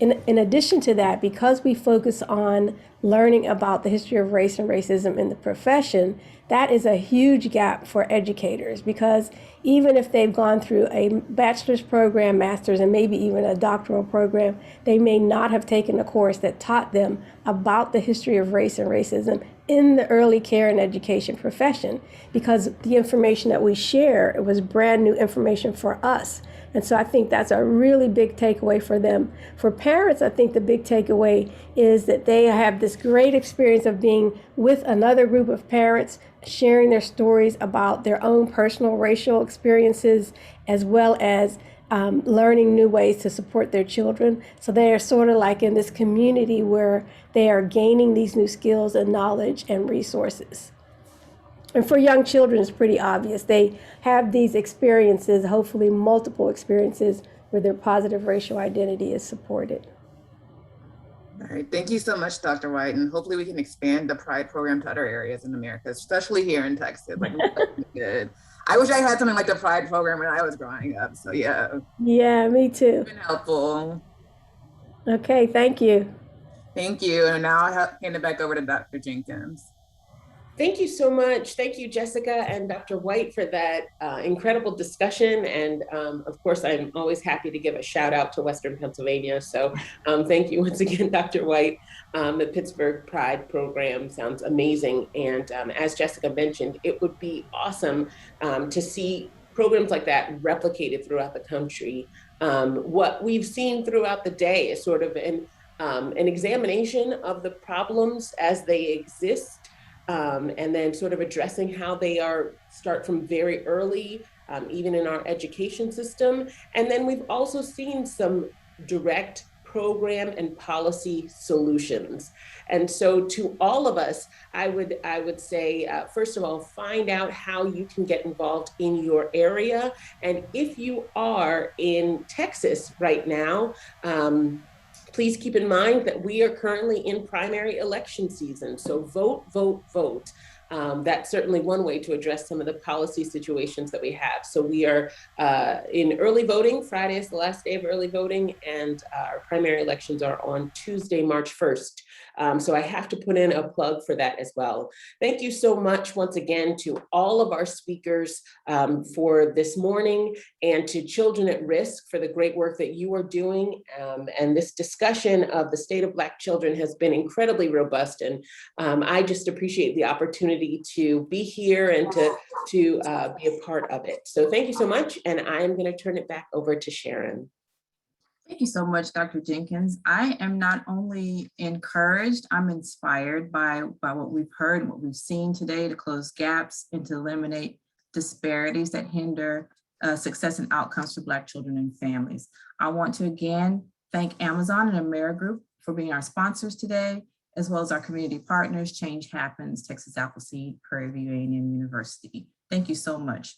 In addition to that, because we focus on learning about the history of race and racism in the profession, that is a huge gap for educators, because even if they've gone through a bachelor's program, master's, and maybe even a doctoral program, they may not have taken a course that taught them about the history of race and racism in the early care and education profession, because the information that we share, it was brand new information for us. And so I think that's a really big takeaway for them. For parents, I think the big takeaway is that they have this great experience of being with another group of parents, sharing their stories about their own personal racial experiences, as well as learning new ways to support their children. So they are sort of like in this community where they are gaining these new skills and knowledge and resources. And for young children, it's pretty obvious. They have these experiences, hopefully multiple experiences, where their positive racial identity is supported. All right, thank you so much, Dr. White, and hopefully we can expand the Pride program to other areas in America, especially here in Texas. Good. I wish I had something like the Pride program when I was growing up, so yeah. Yeah, me too. It's been helpful. Okay, thank you. Thank you, and now I'll hand it back over to Dr. Jenkins. Thank you so much. Thank you, Jessica and Dr. White, for that incredible discussion. And of course, I'm always happy to give a shout out to Western Pennsylvania. So thank you once again, Dr. White. The Pittsburgh Pride program sounds amazing. And as Jessica mentioned, it would be awesome to see programs like that replicated throughout the country. What we've seen throughout the day is sort of an examination of the problems as they exist, and then sort of addressing how they start from very early, even in our education system. And then we've also seen some direct program and policy solutions. And so to all of us, I would say, first of all, find out how you can get involved in your area. And if you are in Texas right now, please keep in mind that we are currently in primary election season. So vote, vote, vote. That's certainly one way to address some of the policy situations that we have. So we are in early voting. Friday is the last day of early voting, and our primary elections are on Tuesday, March 1st. So I have to put in a plug for that as well. Thank you so much once again to all of our speakers for this morning, and to Children at Risk for the great work that you are doing. And this discussion of the state of Black children has been incredibly robust, and I just appreciate the opportunity to be here and to be a part of it. So thank you so much, and I'm going to turn it back over to Sharon. Thank you so much, Dr. Jenkins. I am not only encouraged, I'm inspired by what we've heard and what we've seen today to close gaps and to eliminate disparities that hinder success and outcomes for Black children and families. I want to again thank Amazon and AmeriGroup for being our sponsors today, as well as our community partners, Change Happens, Texas Appleseed, Prairie View A&M University. Thank you so much.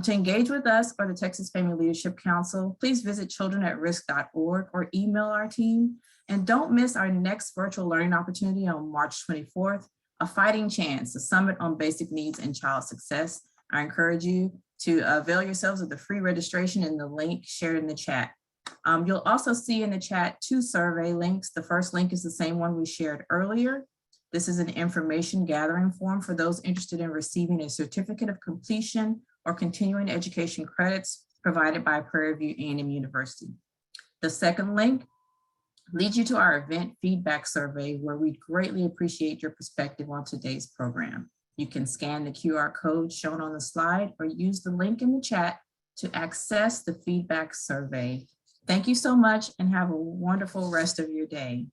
To engage with us or the Texas Family Leadership Council, please visit childrenatrisk.org or email our team. And don't miss our next virtual learning opportunity on March 24th, A Fighting Chance, a summit on basic needs and child success. I encourage you to avail yourselves of the free registration in the link shared in the chat. You'll also see in the chat 2 survey links. The first link is the same one we shared earlier. This is an information gathering form for those interested in receiving a certificate of completion or continuing education credits provided by Prairie View A&M University. The second link leads you to our event feedback survey, where we greatly appreciate your perspective on today's program. You can scan the QR code shown on the slide or use the link in the chat to access the feedback survey. Thank you so much and have a wonderful rest of your day.